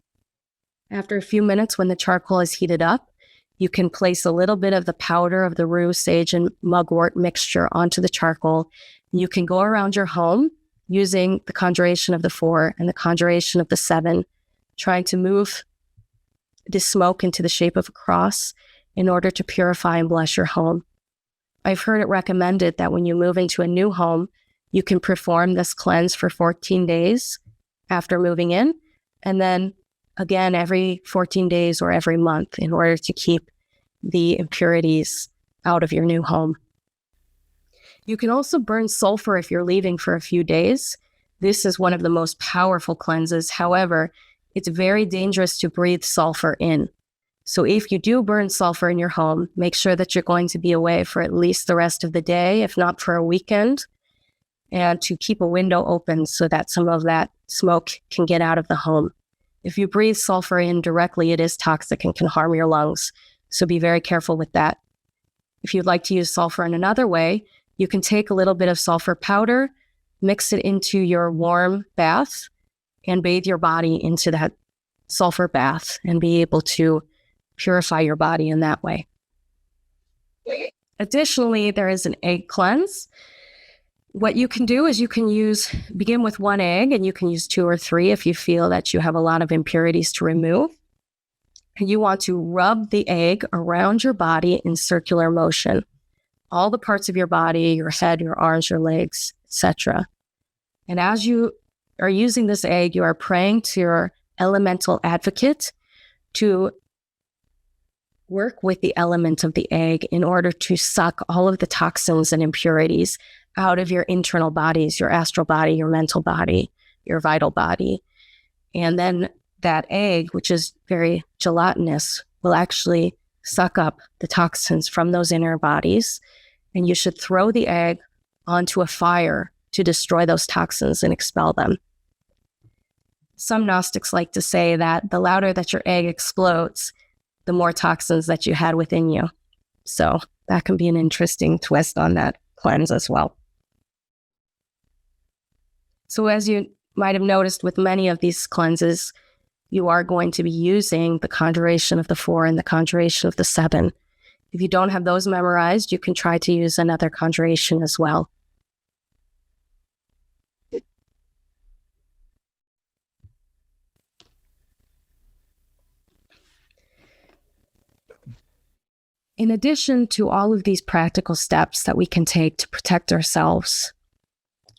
After a few minutes, when the charcoal is heated up, you can place a little bit of the powder of the rue, sage, and mugwort mixture onto the charcoal. You can go around your home using the conjuration of the 4 and the conjuration of the 7, trying to move the smoke into the shape of a cross in order to purify and bless your home. I've heard it recommended that when you move into a new home, you can perform this cleanse for 14 days after moving in, and then again every 14 days or every month in order to keep the impurities out of your new home. You can also burn sulfur if you're leaving for a few days. This is one of the most powerful cleanses. However, it's very dangerous to breathe sulfur in. So if you do burn sulfur in your home, make sure that you're going to be away for at least the rest of the day, if not for a weekend, and to keep a window open so that some of that smoke can get out of the home. If you breathe sulfur in directly, it is toxic and can harm your lungs. So be very careful with that. If you'd like to use sulfur in another way, you can take a little bit of sulfur powder, mix it into your warm bath, and bathe your body into that sulfur bath and be able to purify your body in that way. Additionally, there is an egg cleanse. What you can do is you can begin with 1 egg, and you can use 2 or 3 if you feel that you have a lot of impurities to remove. You want to rub the egg around your body in circular motion. All the parts of your body, your head, your arms, your legs, etc. And as you are using this egg, you are praying to your elemental advocate to work with the element of the egg in order to suck all of the toxins and impurities out of your internal bodies, your astral body, your mental body, your vital body. And then that egg, which is very gelatinous, will actually suck up the toxins from those inner bodies. And you should throw the egg onto a fire to destroy those toxins and expel them. Some Gnostics like to say that the louder that your egg explodes, the more toxins that you had within you. So that can be an interesting twist on that cleanse as well. So as you might have noticed with many of these cleanses, you are going to be using the conjuration of the 4 and the conjuration of the 7. If you don't have those memorized, you can try to use another conjuration as well. In addition to all of these practical steps that we can take to protect ourselves,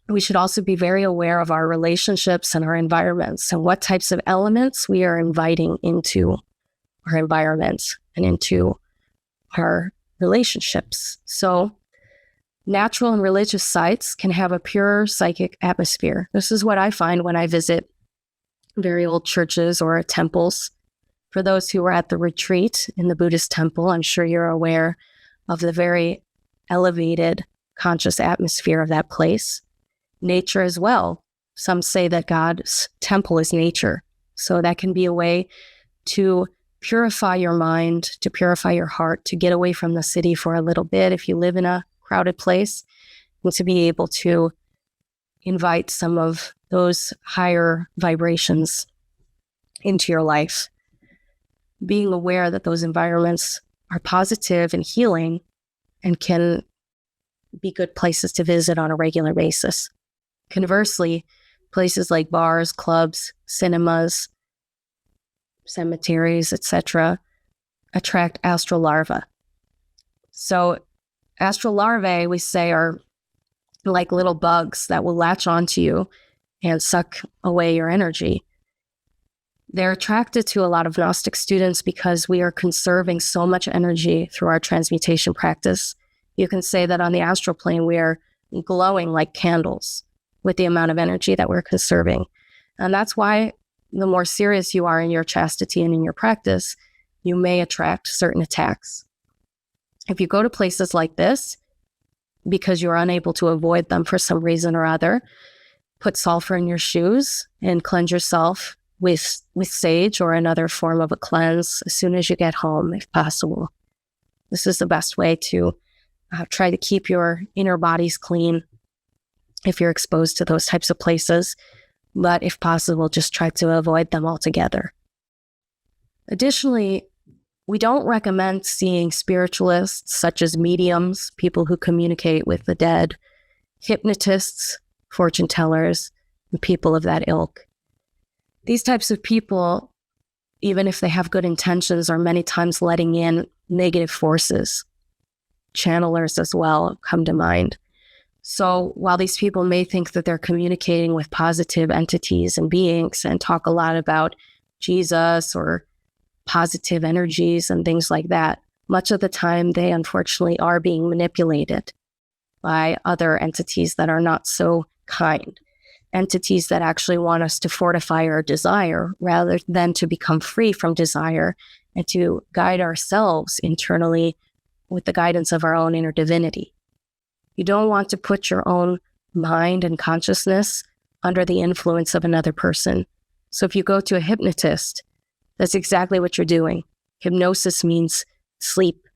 we should also be very aware of our relationships and our environments and what types of elements we are inviting into our environments and into our relationships. So natural and religious sites can have a pure psychic atmosphere. This is what I find when I visit very old churches or temples. For those who are at the retreat in the Buddhist temple, I'm sure you're aware of the very elevated conscious atmosphere of that place. Nature as well. Some say that God's temple is nature. So that can be a way to purify your mind, to purify your heart, to get away from the city for a little bit if you live in a crowded place, and to be able to invite some of those higher vibrations into your life. Being aware that those environments are positive and healing and can be good places to visit on a regular basis. Conversely, places like bars, clubs, cinemas, cemeteries, etc., attract astral larvae. So astral larvae, we say, are like little bugs that will latch onto you and suck away your energy. They're attracted to a lot of Gnostic students because we are conserving so much energy through our transmutation practice. You can say that on the astral plane, we are glowing like candles with the amount of energy that we're conserving. And that's why the more serious you are in your chastity and in your practice, you may attract certain attacks. If you go to places like this, because you're unable to avoid them for some reason or other, put sulfur in your shoes and cleanse yourself with sage or another form of a cleanse as soon as you get home, if possible. This is the best way to try to keep your inner bodies clean if you're exposed to those types of places. But if possible, just try to avoid them altogether. Additionally, we don't recommend seeing spiritualists such as mediums, people who communicate with the dead, hypnotists, fortune tellers, and people of that ilk. These types of people, even if they have good intentions, are many times letting in negative forces. Channelers as well come to mind. So while these people may think that they're communicating with positive entities and beings and talk a lot about Jesus or positive energies and things like that, much of the time they unfortunately are being manipulated by other entities that are not so kind. Entities that actually want us to fortify our desire rather than to become free from desire and to guide ourselves internally with the guidance of our own inner divinity. You don't want to put your own mind and consciousness under the influence of another person. So if you go to a hypnotist, that's exactly what you're doing. Hypnosis means sleep.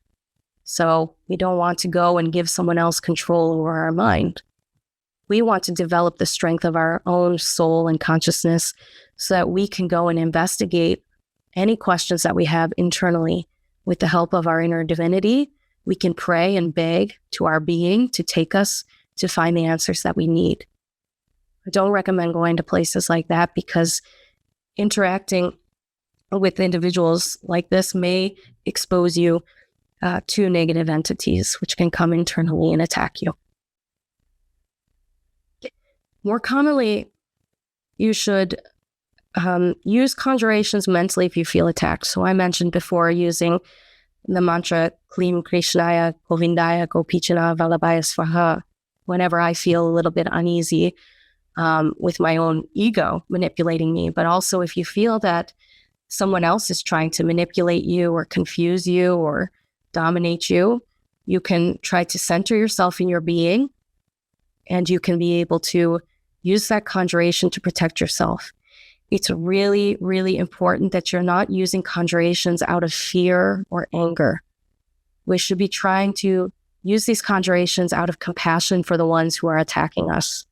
So we don't want to go and give someone else control over our mind. We want to develop the strength of our own soul and consciousness so that we can go and investigate any questions that we have internally with the help of our inner divinity. We can pray and beg to our being to take us to find the answers that we need. I don't recommend going to places like that because interacting with individuals like this may expose you to negative entities, which can come internally and attack you. More commonly, you should use conjurations mentally if you feel attacked. So I mentioned before using the mantra Klim Krishnaya Govindaya Gopichana Vallabhaya Svaha whenever I feel a little bit uneasy with my own ego manipulating me. But also if you feel that someone else is trying to manipulate you or confuse you or dominate you, you can try to center yourself in your being, and you can be able to use that conjuration to protect yourself. It's really, really important that you're not using conjurations out of fear or anger. We should be trying to use these conjurations out of compassion for the ones who are attacking us.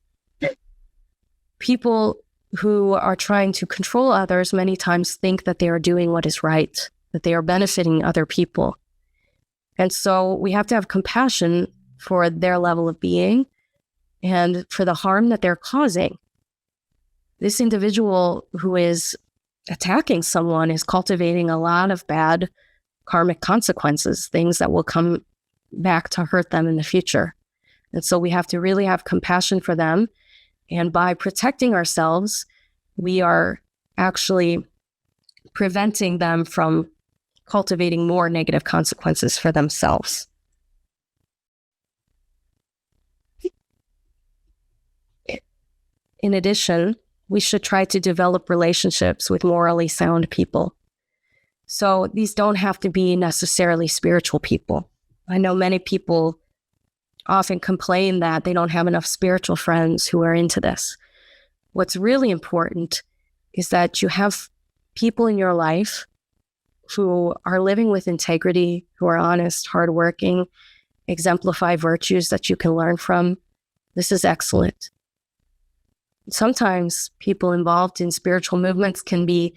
People who are trying to control others many times think that they are doing what is right, that they are benefiting other people. And so we have to have compassion for their level of being and for the harm that they're causing. This individual who is attacking someone is cultivating a lot of bad karmic consequences, things that will come back to hurt them in the future. And so we have to really have compassion for them. And by protecting ourselves, we are actually preventing them from cultivating more negative consequences for themselves. In addition, we should try to develop relationships with morally sound people. So these don't have to be necessarily spiritual people. I know many people often complain that they don't have enough spiritual friends who are into this. What's really important is that you have people in your life who are living with integrity, who are honest, hardworking, exemplify virtues that you can learn from. This is excellent. Sometimes people involved in spiritual movements can be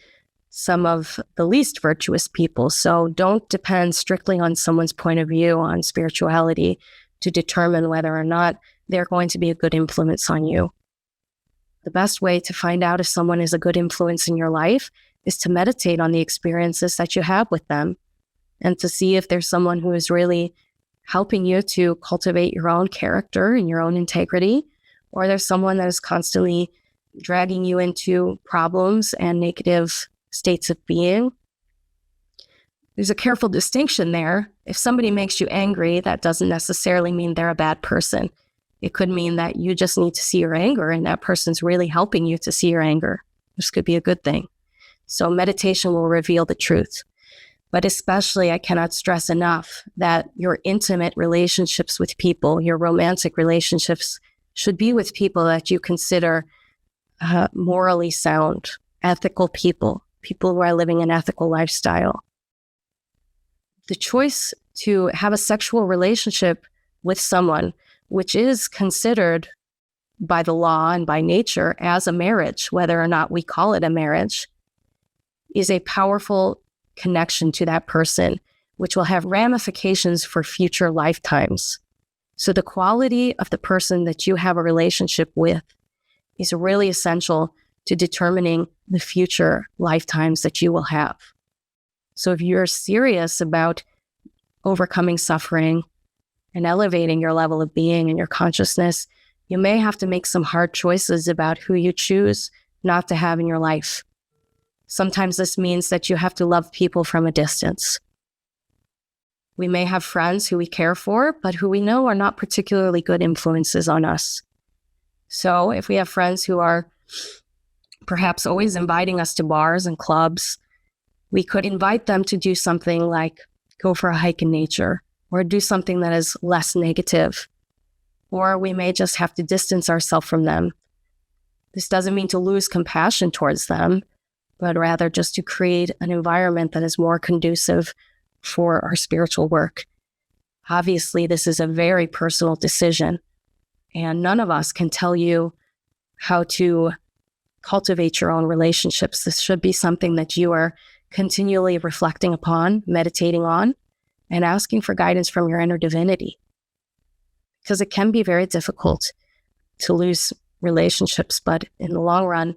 some of the least virtuous people. So don't depend strictly on someone's point of view on spirituality to determine whether or not they're going to be a good influence on you. The best way to find out if someone is a good influence in your life is to meditate on the experiences that you have with them and to see if there's someone who is really helping you to cultivate your own character and your own integrity, or there's someone that is constantly dragging you into problems and negative states of being. There's a careful distinction there. If somebody makes you angry, that doesn't necessarily mean they're a bad person. It could mean that you just need to see your anger and that person's really helping you to see your anger. This could be a good thing. So meditation will reveal the truth. But especially, I cannot stress enough that your intimate relationships with people, your romantic relationships, should be with people that you consider morally sound, ethical people, people who are living an ethical lifestyle. The choice to have a sexual relationship with someone, which is considered by the law and by nature as a marriage, whether or not we call it a marriage, is a powerful connection to that person, which will have ramifications for future lifetimes. So the quality of the person that you have a relationship with is really essential to determining the future lifetimes that you will have. So if you're serious about overcoming suffering and elevating your level of being and your consciousness, you may have to make some hard choices about who you choose not to have in your life. Sometimes this means that you have to love people from a distance. We may have friends who we care for, but who we know are not particularly good influences on us. So if we have friends who are perhaps always inviting us to bars and clubs, we could invite them to do something like go for a hike in nature or do something that is less negative. Or we may just have to distance ourselves from them. This doesn't mean to lose compassion towards them, but rather just to create an environment that is more conducive for our spiritual work. Obviously, this is a very personal decision, and none of us can tell you how to cultivate your own relationships. This should be something that you are continually reflecting upon, meditating on, and asking for guidance from your inner divinity. Because it can be very difficult to lose relationships, but in the long run,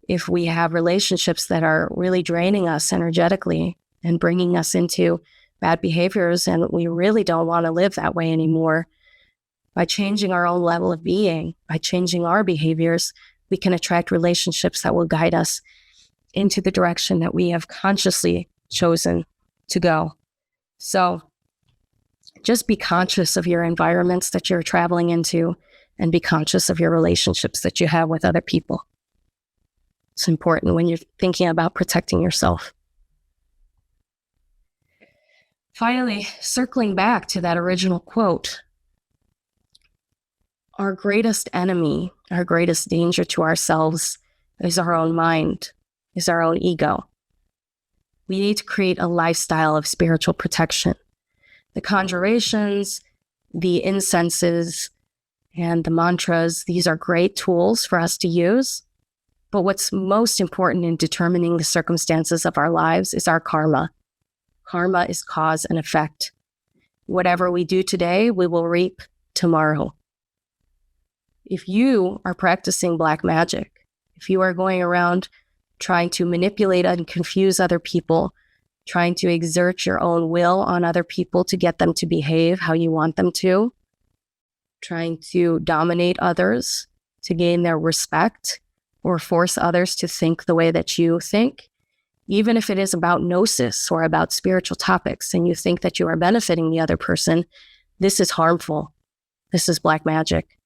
if we have relationships that are really draining us energetically and bringing us into bad behaviors, and we really don't want to live that way anymore, by changing our own level of being, by changing our behaviors, we can attract relationships that will guide us into the direction that we have consciously chosen to go. So just be conscious of your environments that you're traveling into and be conscious of your relationships that you have with other people. It's important when you're thinking about protecting yourself. Finally, circling back to that original quote, our greatest enemy, our greatest danger to ourselves is our own mind, is our own ego. We need to create a lifestyle of spiritual protection. The conjurations, the incenses, and the mantras, these are great tools for us to use. But what's most important in determining the circumstances of our lives is our karma. Karma is cause and effect. Whatever we do today, we will reap tomorrow. If you are practicing black magic, if you are going around trying to manipulate and confuse other people, trying to exert your own will on other people to get them to behave how you want them to, trying to dominate others to gain their respect or force others to think the way that you think, even if it is about gnosis or about spiritual topics and you think that you are benefiting the other person, this is harmful. This is black magic.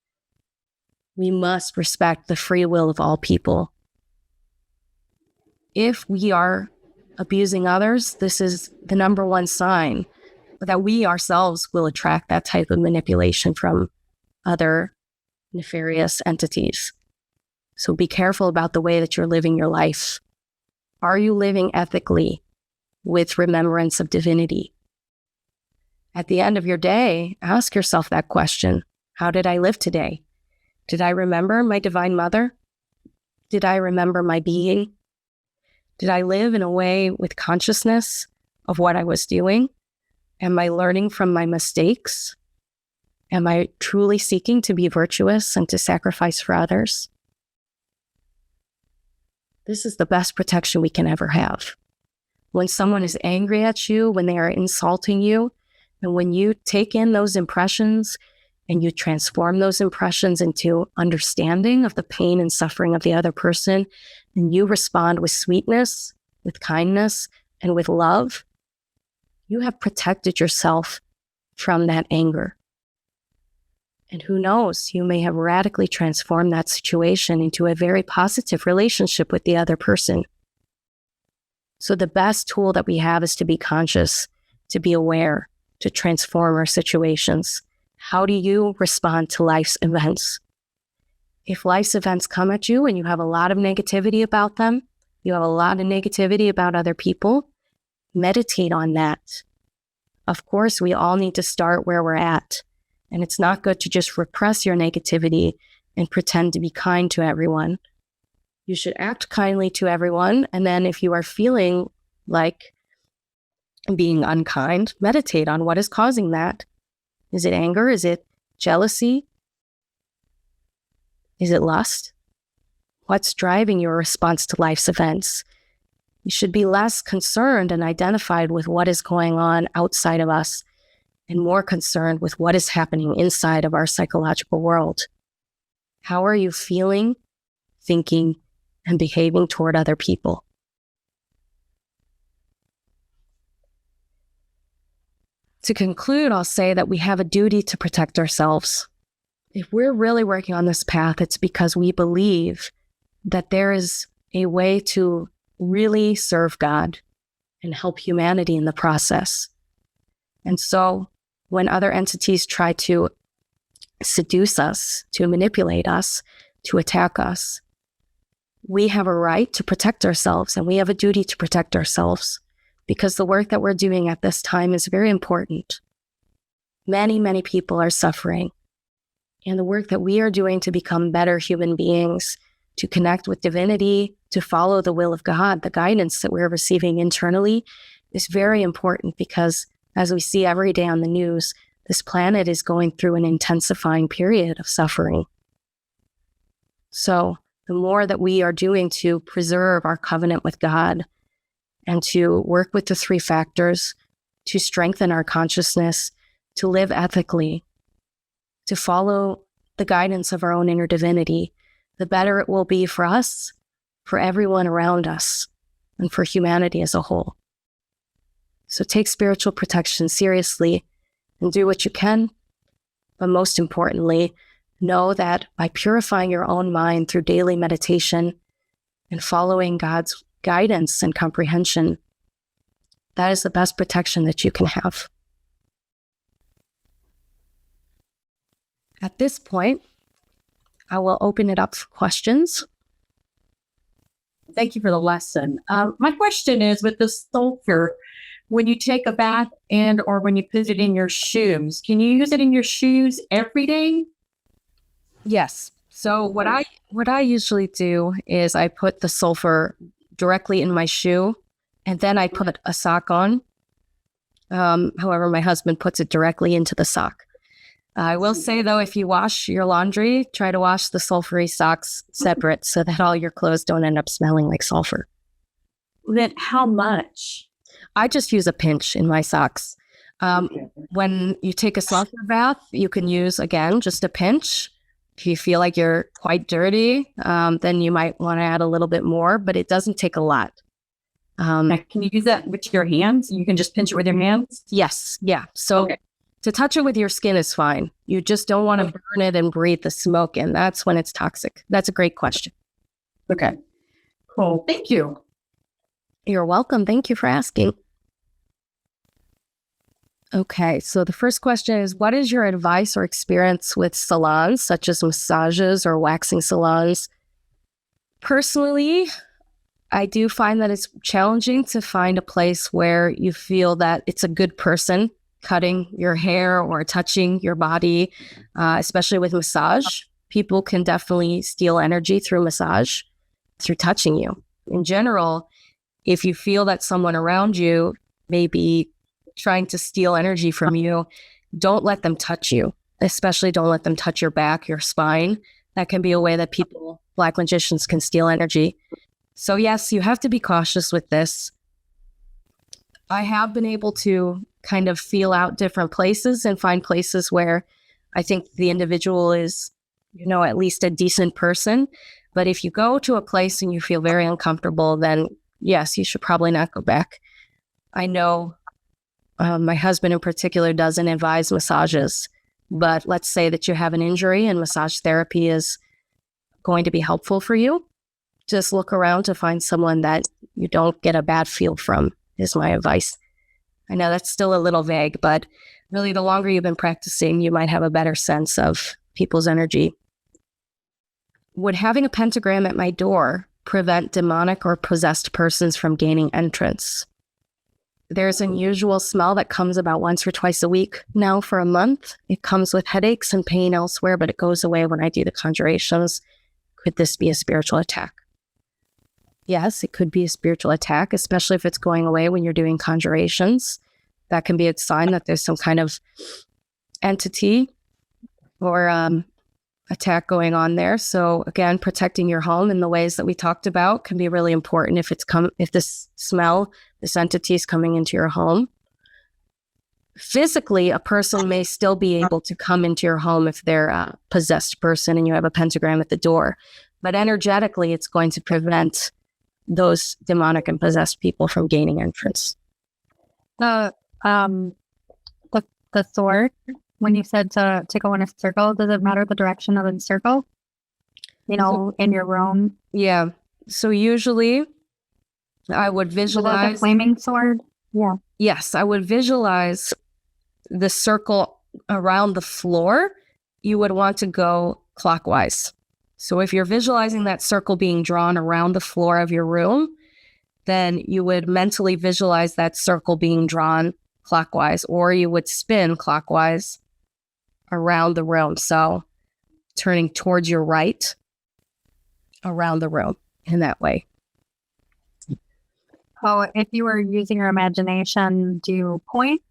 We must respect the free will of all people. If we are abusing others, this is the number one sign that we ourselves will attract that type of manipulation from other nefarious entities. So be careful about the way that you're living your life. Are you living ethically with remembrance of divinity? At the end of your day, ask yourself that question. How did I live today? Did I remember my Divine Mother? Did I remember my being? Did I live in a way with consciousness of what I was doing? Am I learning from my mistakes? Am I truly seeking to be virtuous and to sacrifice for others? This is the best protection we can ever have. When someone is angry at you, when they are insulting you, and when you take in those impressions and you transform those impressions into understanding of the pain and suffering of the other person, and you respond with sweetness, with kindness, and with love, you have protected yourself from that anger. And who knows, you may have radically transformed that situation into a very positive relationship with the other person. So the best tool that we have is to be conscious, to be aware, to transform our situations. How do you respond to life's events? If life's events come at you and you have a lot of negativity about them, you have a lot of negativity about other people, meditate on that. of course, we all need to start where we're at. And it's not good to just repress your negativity and pretend to be kind to everyone. You should act kindly to everyone. And then if you are feeling like being unkind, meditate on what is causing that. Is it anger? Is it jealousy? Is it lust? What's driving your response to life's events? You should be less concerned and identified with what is going on outside of us and more concerned with what is happening inside of our psychological world. How are you feeling, thinking, and behaving toward other people? To conclude, I'll say that we have a duty to protect ourselves. If we're really working on this path, it's because we believe that there is a way to really serve God and help humanity in the process. And so when other entities try to seduce us, to manipulate us, to attack us, we have a right to protect ourselves, and we have a duty to protect ourselves because the work that we're doing at this time is very important. Many, many people are suffering, and the work that we are doing to become better human beings, to connect with divinity, to follow the will of God, the guidance that we're receiving internally is very important because, as we see every day on the news, this planet is going through an intensifying period of suffering. So the more that we are doing to preserve our covenant with God and to work with the three factors, to strengthen our consciousness, to live ethically, to follow the guidance of our own inner divinity, the better it will be for us, for everyone around us, and for humanity as a whole. So take spiritual protection seriously and do what you can. But most importantly, know that by purifying your own mind through daily meditation and following God's guidance and comprehension, that is the best protection that you can have. At this point, I will open it up for questions. Thank you for the lesson. My question is, with the sulfur, when you take a bath or when you put it in your shoes, can you use it in your shoes every day? Yes. So what I usually do is I put the sulfur directly in my shoe, and then I put a sock on. However, my husband puts it directly into the sock. I will say, though, if you wash your laundry, try to wash the sulfury socks separate so that all your clothes don't end up smelling like sulfur. Then how much? I just use a pinch in my socks. When you take a sulfur bath, you can use, again, just a pinch. If you feel like you're quite dirty, then you might want to add a little bit more, but it doesn't take a lot. Can you use that with your hands? You can just pinch it with your hands? Yes. Yeah. So to touch it with your skin is fine. You just don't want to burn it and breathe the smoke in. That's when it's toxic. That's a great question. Okay. Cool. Thank you. You're welcome. Thank you for asking. Okay, so the first question is, what is your advice or experience with salons, such as massages or waxing salons? Personally, I do find that it's challenging to find a place where you feel that it's a good person cutting your hair or touching your body, especially with massage. People can definitely steal energy through massage, through touching you. In general, if you feel that someone around you may be trying to steal energy from you, don't let them touch you. Especially don't let them touch your back, your spine. That can be a way that people, black magicians, can steal energy. So yes, you have to be cautious with this. I have been able to kind of feel out different places and find places where I think the individual is, at least a decent person. But if you go to a place and you feel very uncomfortable, then yes, you should probably not go back. I know my husband in particular doesn't advise massages, but let's say that you have an injury and massage therapy is going to be helpful for you. Just look around to find someone that you don't get a bad feel from, is my advice. I know that's still a little vague, but really the longer you've been practicing, you might have a better sense of people's energy. Would having a pentagram at my door prevent demonic or possessed persons from gaining entrance? There's an unusual smell that comes about once or twice a week now for a month. It comes with headaches and pain elsewhere, but it goes away when I do the conjurations. Could this be a spiritual attack? Yes, it could be a spiritual attack, especially if it's going away when you're doing conjurations. That can be a sign that there's some kind of entity or attack going on there. So again, protecting your home in the ways that we talked about can be really important if this smell, this entity is coming into your home. Physically, a person may still be able to come into your home if they're a possessed person and you have a pentagram at the door. But energetically, it's going to prevent those demonic and possessed people from gaining entrance. The sword, when you said to go in a circle, does it matter the direction of the circle? You know, in your room? Yeah. So usually I would visualize... a flaming sword? Yeah. Yes, I would visualize the circle around the floor. You would want to go clockwise. So if you're visualizing that circle being drawn around the floor of your room, then you would mentally visualize that circle being drawn clockwise, or you would spin clockwise around the room. So turning towards your right around the room in that way. Oh, if you were using your imagination, do you point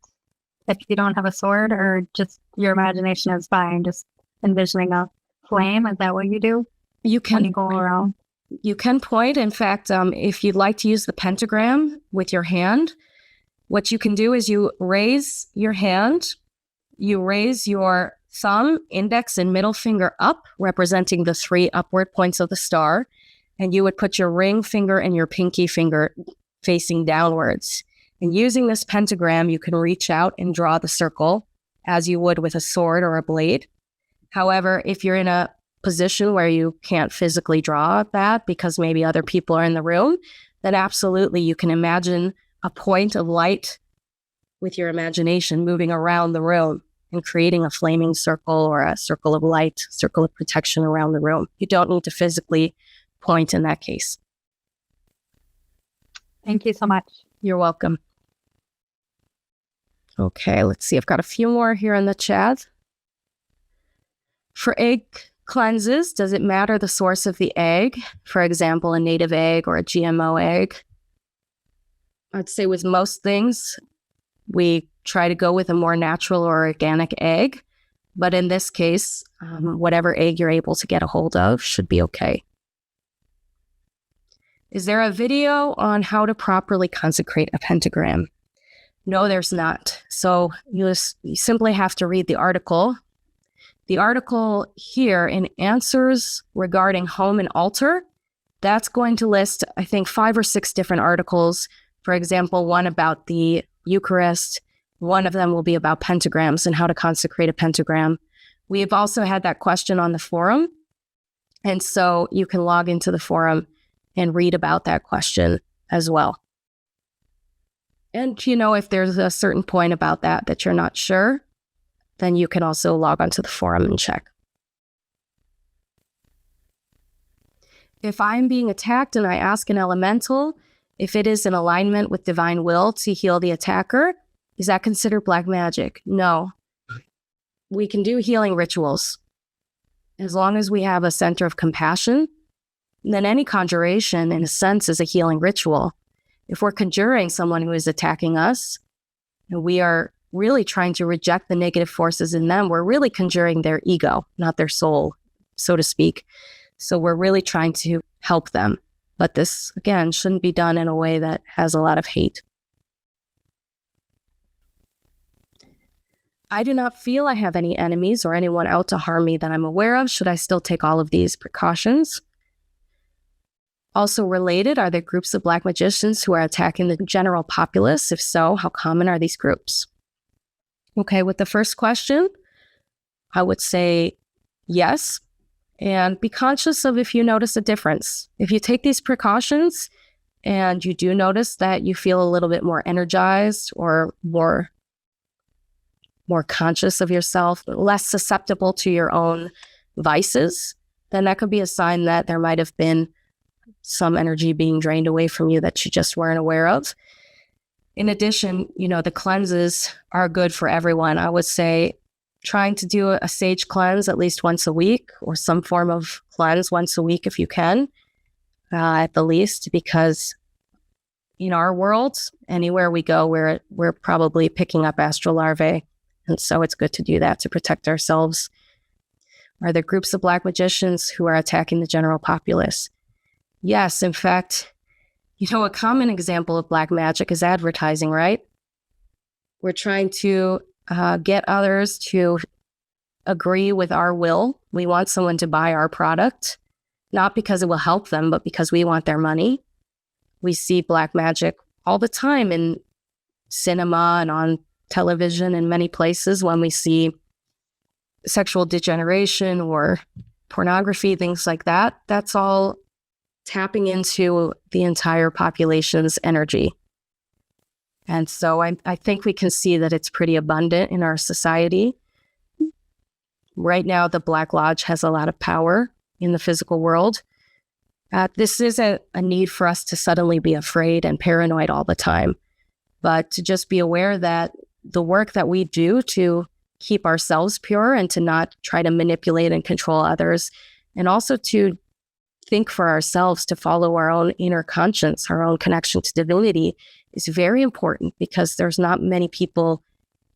if you don't have a sword, or just your imagination is fine, just envisioning a flame? Is that what you do? You When can you go around? You can point. In fact, if you'd like to use the pentagram with your hand, what you can do is you raise your hand, you raise your thumb, index, and middle finger up, representing the 3 upward points of the star, and you would put your ring finger and your pinky finger facing downwards. And using this pentagram, you can reach out and draw the circle as you would with a sword or a blade. However, if you're in a position where you can't physically draw that because maybe other people are in the room, then absolutely you can imagine a point of light with your imagination moving around the room and creating a flaming circle or a circle of light, circle of protection around the room. You don't need to physically point in that case. Thank you so much. You're welcome. Okay, let's see. I've got a few more here in the chat. For egg cleanses, does it matter the source of the egg? For example, a native egg or a GMO egg? I'd say with most things, we try to go with a more natural or organic egg. But in this case, whatever egg you're able to get a hold of should be okay. Is there a video on how to properly consecrate a pentagram? No, there's not. So you simply have to read the article. The article here in Answers Regarding Home and Altar, that's going to list, I think, 5 or 6 different articles. For example, one about the Eucharist. One of them will be about pentagrams and how to consecrate a pentagram. We've also had that question on the forum. And so you can log into the forum and read about that question as well. And, if there's a certain point about that you're not sure, then you can also log onto the forum and check. If I'm being attacked and I ask an elemental if it is in alignment with divine will to heal the attacker, is that considered black magic? No. We can do healing rituals. As long as we have a center of compassion, then any conjuration, in a sense, is a healing ritual. If we're conjuring someone who is attacking us, and we are really trying to reject the negative forces in them, we're really conjuring their ego, not their soul, so to speak. So we're really trying to help them. But this, again, shouldn't be done in a way that has a lot of hate. I do not feel I have any enemies or anyone out to harm me that I'm aware of. Should I still take all of these precautions? Also related, are there groups of black magicians who are attacking the general populace? If so, how common are these groups? Okay, with the first question, I would say yes. And be conscious of if you notice a difference. If you take these precautions and you do notice that you feel a little bit more energized or more conscious of yourself, less susceptible to your own vices, then that could be a sign that there might have been some energy being drained away from you that you just weren't aware of. In addition, the cleanses are good for everyone. I would say trying to do a sage cleanse at least once a week, or some form of cleanse once a week if you can, at the least, because in our world, anywhere we go, we're probably picking up astral larvae. And so it's good to do that to protect ourselves. Are there groups of Black magicians who are attacking the general populace? Yes, in fact, a common example of Black magic is advertising, right? We're trying to get others to agree with our will. We want someone to buy our product, not because it will help them, but because we want their money. We see Black magic all the time in cinema and on television in many places when we see sexual degeneration or pornography, things like that. That's all tapping into the entire population's energy. And so I think we can see that it's pretty abundant in our society. Right now, the Black Lodge has a lot of power in the physical world. This is a need for us to suddenly be afraid and paranoid all the time, but to just be aware that the work that we do to keep ourselves pure and to not try to manipulate and control others, and also to think for ourselves, to follow our own inner conscience, our own connection to divinity, is very important, because there's not many people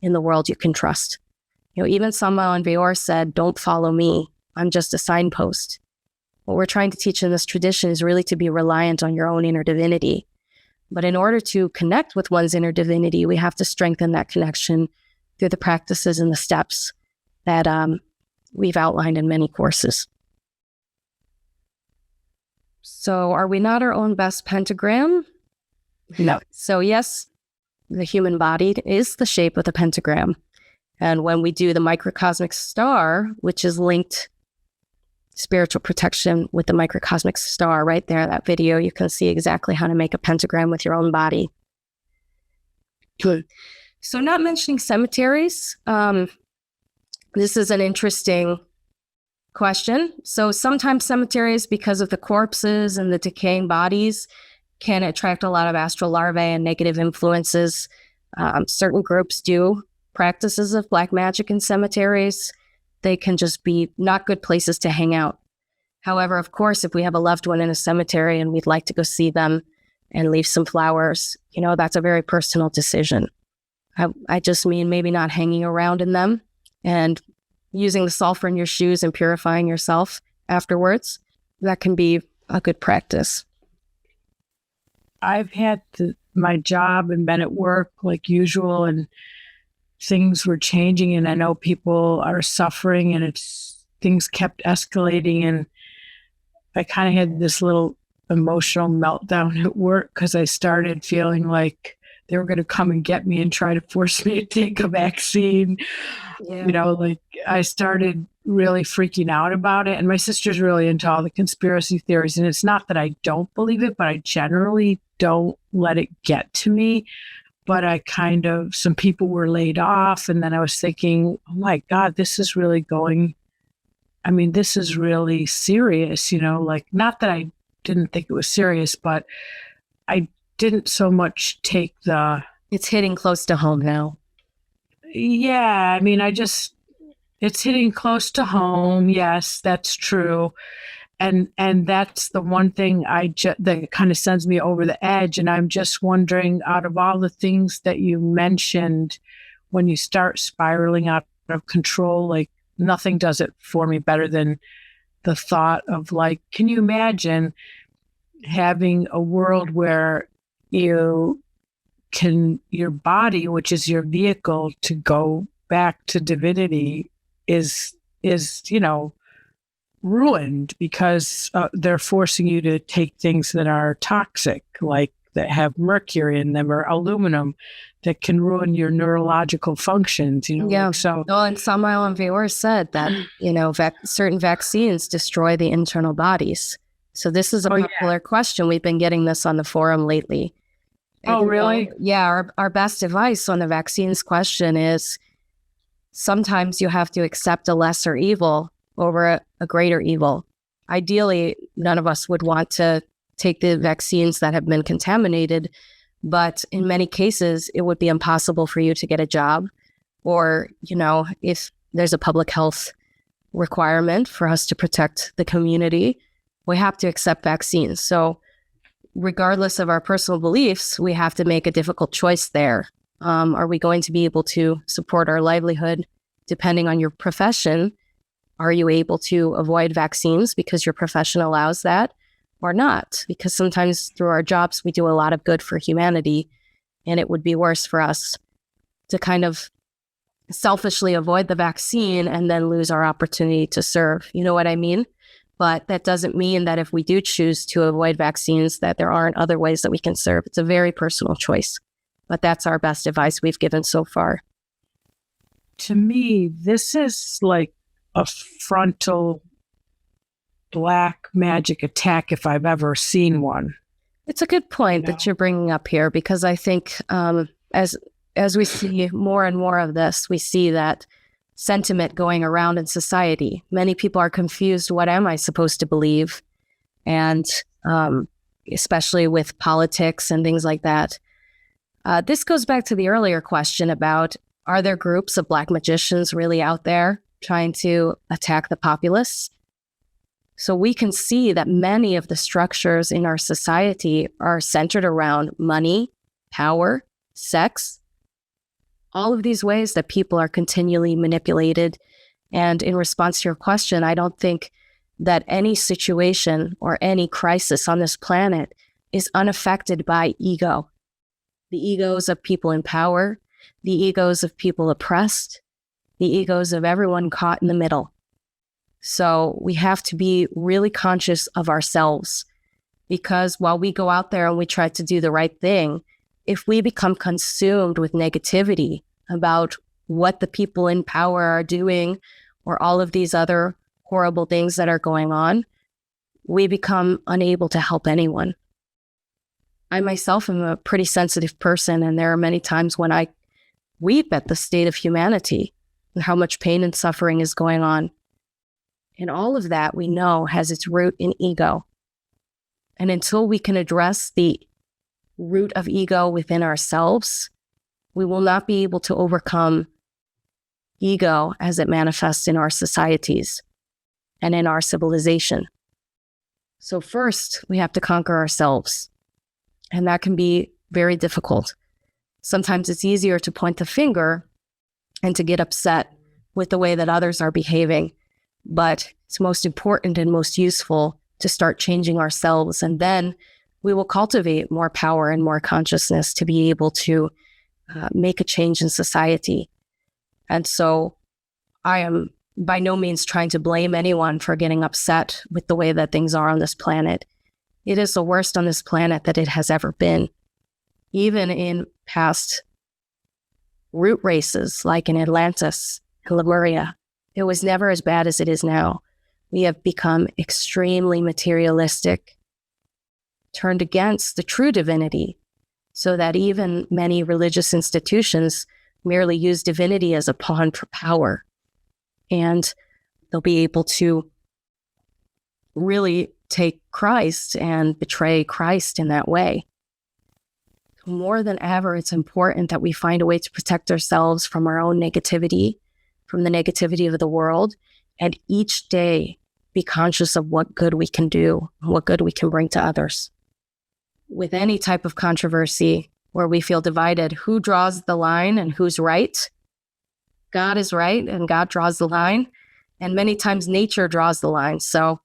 in the world you can trust. Even Samael Aun Weor said, "Don't follow me. I'm just a signpost." What we're trying to teach in this tradition is really to be reliant on your own inner divinity. But in order to connect with one's inner divinity, we have to strengthen that connection through the practices and the steps that we've outlined in many courses. So are we not our own best pentagram? No. So yes, the human body is the shape of the pentagram. And when we do the microcosmic star, which is linked spiritual protection with the microcosmic star right there, that video, you can see exactly how to make a pentagram with your own body. Good. So not mentioning cemeteries, this is an interesting question. So sometimes cemeteries, because of the corpses and the decaying bodies, can attract a lot of astral larvae and negative influences. Certain groups do practices of Black magic in cemeteries. They can just be not good places to hang out. However, of course, if we have a loved one in a cemetery and we'd like to go see them and leave some flowers, that's a very personal decision. I just mean maybe not hanging around in them and using the sulfur in your shoes and purifying yourself afterwards. That can be a good practice. I've had my job and been at work like usual, and things were changing, and I know people are suffering, and things kept escalating, and I kind of had this little emotional meltdown at work because I started feeling like they were going to come and get me and try to force me to take a vaccine. Yeah. I started really freaking out about it. And my sister's really into all the conspiracy theories. And it's not that I don't believe it, but I generally don't let it get to me. But some people were laid off. And then I was thinking, oh my God, this is really this is really serious, not that I didn't think it was serious, but I didn't so much take it's hitting close to home now. Yeah, it's hitting close to home. Yes, that's true. And that's the one thing that kind of sends me over the edge. And I'm just wondering, out of all the things that you mentioned, when you start spiraling out of control, nothing does it for me better than the thought of can you imagine having a world where your body, which is your vehicle to go back to divinity, is ruined because they're forcing you to take things that are toxic, that have mercury in them or aluminum, that can ruin your neurological functions. Yeah. And Samael Aun Weor said that certain vaccines destroy the internal bodies. So this is a popular question. We've been getting this on the forum lately. Oh, really? Yeah. Our best advice on the vaccines question is sometimes you have to accept a lesser evil over a greater evil. Ideally, none of us would want to take the vaccines that have been contaminated, But in many cases, it would be impossible for you to get a job, or, if there's a public health requirement for us to protect the community, we have to accept vaccines. So regardless of our personal beliefs, we have to make a difficult choice there. Are we going to be able to support our livelihood? Depending on your profession, are you able to avoid vaccines because your profession allows that, or not? Because sometimes through our jobs, we do a lot of good for humanity, and it would be worse for us to kind of selfishly avoid the vaccine and then lose our opportunity to serve. You know what I mean? But that doesn't mean that if we do choose to avoid vaccines, that there aren't other ways that we can serve. It's a very personal choice, but that's our best advice we've given so far. To me, this is like a frontal black magic attack if I've ever seen one. It's a good point that you're bringing up here, because I think as we see more and more of this, we see that sentiment going around in society. Many people are confused. What am I supposed to believe? And especially with politics and things like that. This goes back to the earlier question about, are there groups of Black magicians really out there trying to attack the populace? So we can see that many of the structures in our society are centered around money, power, sex, all of these ways that people are continually manipulated. And in response to your question, I don't think that any situation or any crisis on this planet is unaffected by ego. The egos of people in power, the egos of people oppressed, the egos of everyone caught in the middle. So we have to be really conscious of ourselves, because while we go out there and we try to do the right thing, if we become consumed with negativity about what the people in power are doing or all of these other horrible things that are going on, we become unable to help anyone. I myself am a pretty sensitive person, and there are many times when I weep at the state of humanity and how much pain and suffering is going on. And all of that we know has its root in ego. And until we can address the root of ego within ourselves, we will not be able to overcome ego as it manifests in our societies and in our civilization. So first, we have to conquer ourselves. And that can be very difficult. Sometimes it's easier to point the finger and to get upset with the way that others are behaving. But it's most important and most useful to start changing ourselves. And then we will cultivate more power and more consciousness to be able to make a change in society. And so I am by no means trying to blame anyone for getting upset with the way that things are on this planet. It is the worst on this planet that it has ever been. Even in past root races, like in Atlantis and Lemuria, it was never as bad as it is now. We have become extremely materialistic, turned against the true divinity, so that even many religious institutions merely use divinity as a pawn for power. And they'll be able to really take Christ and betray Christ in that way. More than ever, it's important that we find a way to protect ourselves from our own negativity, from the negativity of the world, and each day be conscious of what good we can do, what good we can bring to others. With any type of controversy where we feel divided, who draws the line and who's right? God is right, and God draws the line, and many times nature draws the line. So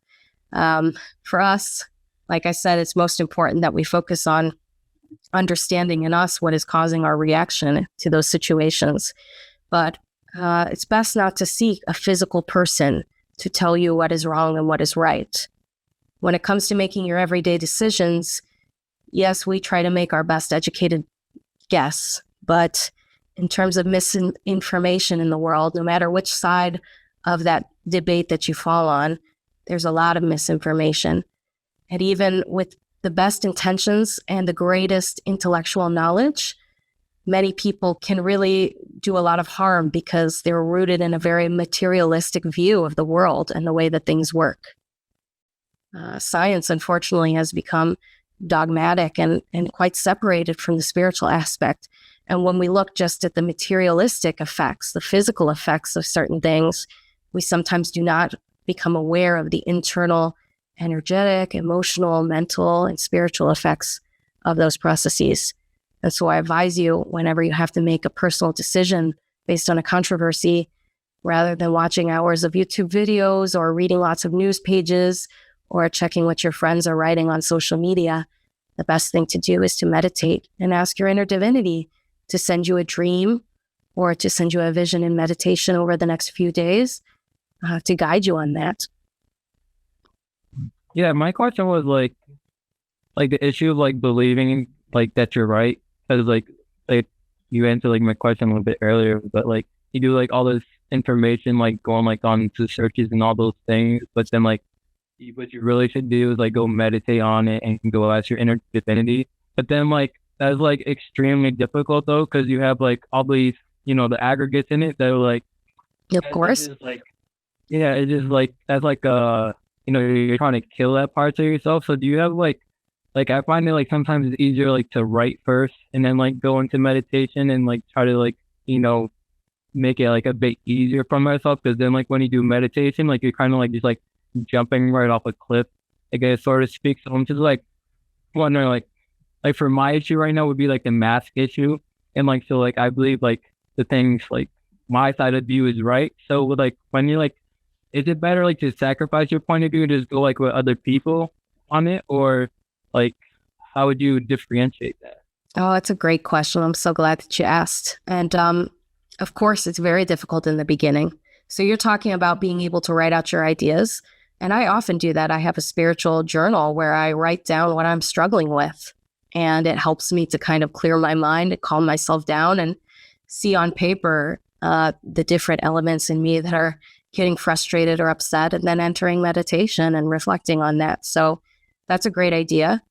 for us, like I said, it's most important that we focus on understanding in us what is causing our reaction to those situations. But it's best not to seek a physical person to tell you what is wrong and what is right. When it comes to making your everyday decisions, yes, we try to make our best educated guess, but in terms of misinformation in the world, no matter which side of that debate that you fall on, there's a lot of misinformation. And even with the best intentions and the greatest intellectual knowledge, many people can really do a lot of harm because they're rooted in a very materialistic view of the world and the way that things work. Science, unfortunately, has become dogmatic and quite separated from the spiritual aspect. And when we look just at the materialistic effects, the physical effects of certain things, we sometimes do not become aware of the internal, energetic, emotional, mental, and spiritual effects of those processes. And so I advise you, whenever you have to make a personal decision based on a controversy, rather than watching hours of YouTube videos or reading lots of news pages or checking what your friends are writing on social media, the best thing to do is to meditate and ask your inner divinity to send you a dream or to send you a vision in meditation over the next few days to guide you on that. Yeah, my question was like the issue of like believing like that you're right, because like you answered like my question a little bit earlier, but like you do like all this information like going like on to searches and all those things, but then like what you really should do is like go meditate on it and go ask your inner divinity. But then like that's like extremely difficult though, because you have like all these, you know, the aggregates in it that are like, Of course. it's like, yeah, it's just like that's like you know, you're trying to kill that part of yourself. So do you have like I find it like sometimes it's easier like to write first and then like go into meditation and like try to like, you know, make it like a bit easier for myself, because then like when you do meditation, like you're kind of like just like jumping right off a cliff, I guess, so to speak. So I'm just like wondering like for my issue right now would be like the mask issue, and like so like I believe like the things like my side of view is right. So with like when you're like, is it better like to sacrifice your point of view and just go like with other people on it, or like how would you differentiate that? Oh, that's a great question. I'm so glad that you asked. And of course, it's very difficult in the beginning. So you're talking about being able to write out your ideas. And I often do that. I have a spiritual journal where I write down what I'm struggling with. And it helps me to kind of clear my mind and calm myself down and see on paper the different elements in me that are getting frustrated or upset, and then entering meditation and reflecting on that. So that's a great idea.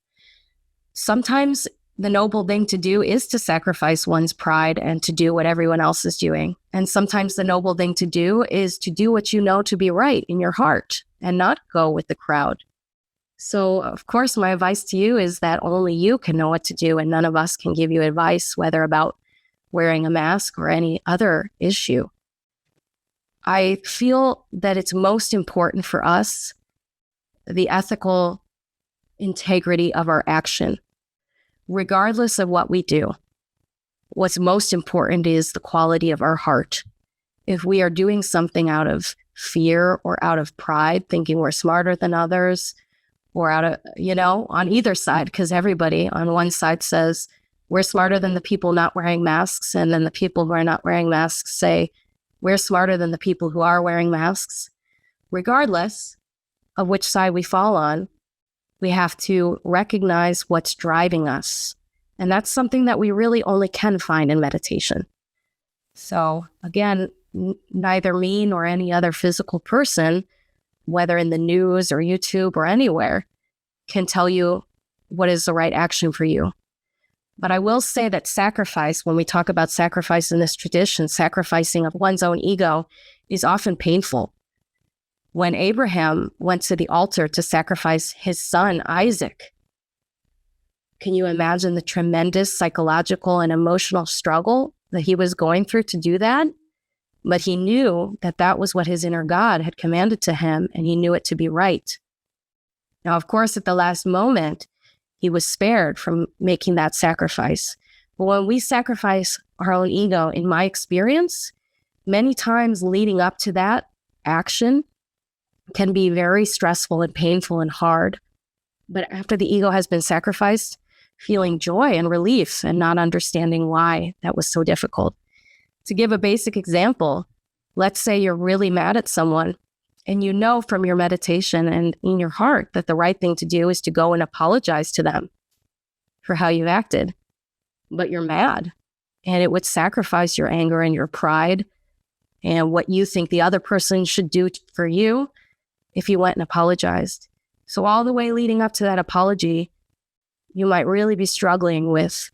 Sometimes the noble thing to do is to sacrifice one's pride and to do what everyone else is doing. And sometimes the noble thing to do is to do what you know to be right in your heart and not go with the crowd. So, of course, my advice to you is that only you can know what to do, and none of us can give you advice, whether about wearing a mask or any other issue. I feel that it's most important for us, the ethical integrity of our action, regardless of what we do. What's most important is the quality of our heart. If we are doing something out of fear or out of pride, thinking we're smarter than others, or out of, you know, on either side, because everybody on one side says we're smarter than the people not wearing masks, and then the people who are not wearing masks say we're smarter than the people who are wearing masks. Regardless of which side we fall on, we have to recognize what's driving us. And that's something that we really only can find in meditation. So again, neither me nor any other physical person, whether in the news or YouTube or anywhere, can tell you what is the right action for you. But I will say that sacrifice, when we talk about sacrifice in this tradition, sacrificing of one's own ego is often painful. When Abraham went to the altar to sacrifice his son, Isaac, can you imagine the tremendous psychological and emotional struggle that he was going through to do that? But he knew that that was what his inner God had commanded to him, and he knew it to be right. Now, of course, at the last moment, he was spared from making that sacrifice. But when we sacrifice our own ego, in my experience, many times leading up to that action can be very stressful and painful and hard. But after the ego has been sacrificed, feeling joy and relief and not understanding why that was so difficult. To give a basic example, let's say you're really mad at someone and you know from your meditation and in your heart that the right thing to do is to go and apologize to them for how you acted. But you're mad, and it would sacrifice your anger and your pride and what you think the other person should do for you if you went and apologized. So all the way leading up to that apology, you might really be struggling with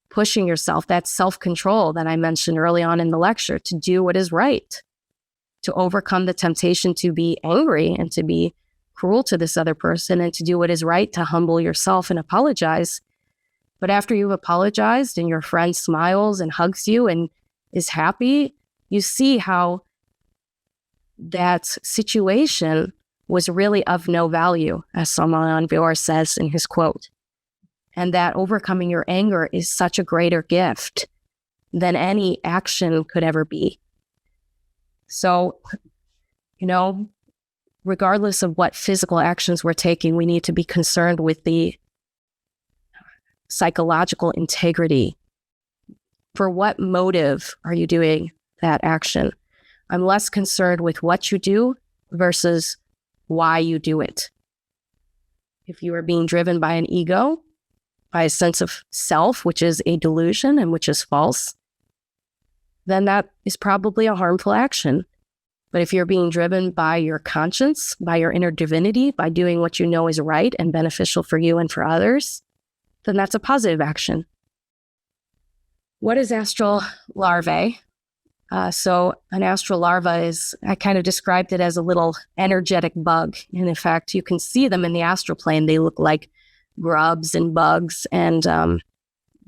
pushing yourself, that self-control that I mentioned early on in the lecture, to do what is right, to overcome the temptation to be angry and to be cruel to this other person and to do what is right, to humble yourself and apologize. But after you've apologized and your friend smiles and hugs you and is happy, you see how that situation was really of no value, as Samael Aun Weor says in his quote. And that overcoming your anger is such a greater gift than any action could ever be. So, regardless of what physical actions we're taking, we need to be concerned with the psychological integrity. For what motive are you doing that action? I'm less concerned with what you do versus why you do it. If you are being driven by an ego, by a sense of self, which is a delusion and which is false, then that is probably a harmful action. But if you're being driven by your conscience, by your inner divinity, by doing what you know is right and beneficial for you and for others, then that's a positive action. What is astral larvae? So an astral larva is, I kind of described it as a little energetic bug. And in fact, you can see them in the astral plane. They look like grubs and bugs, and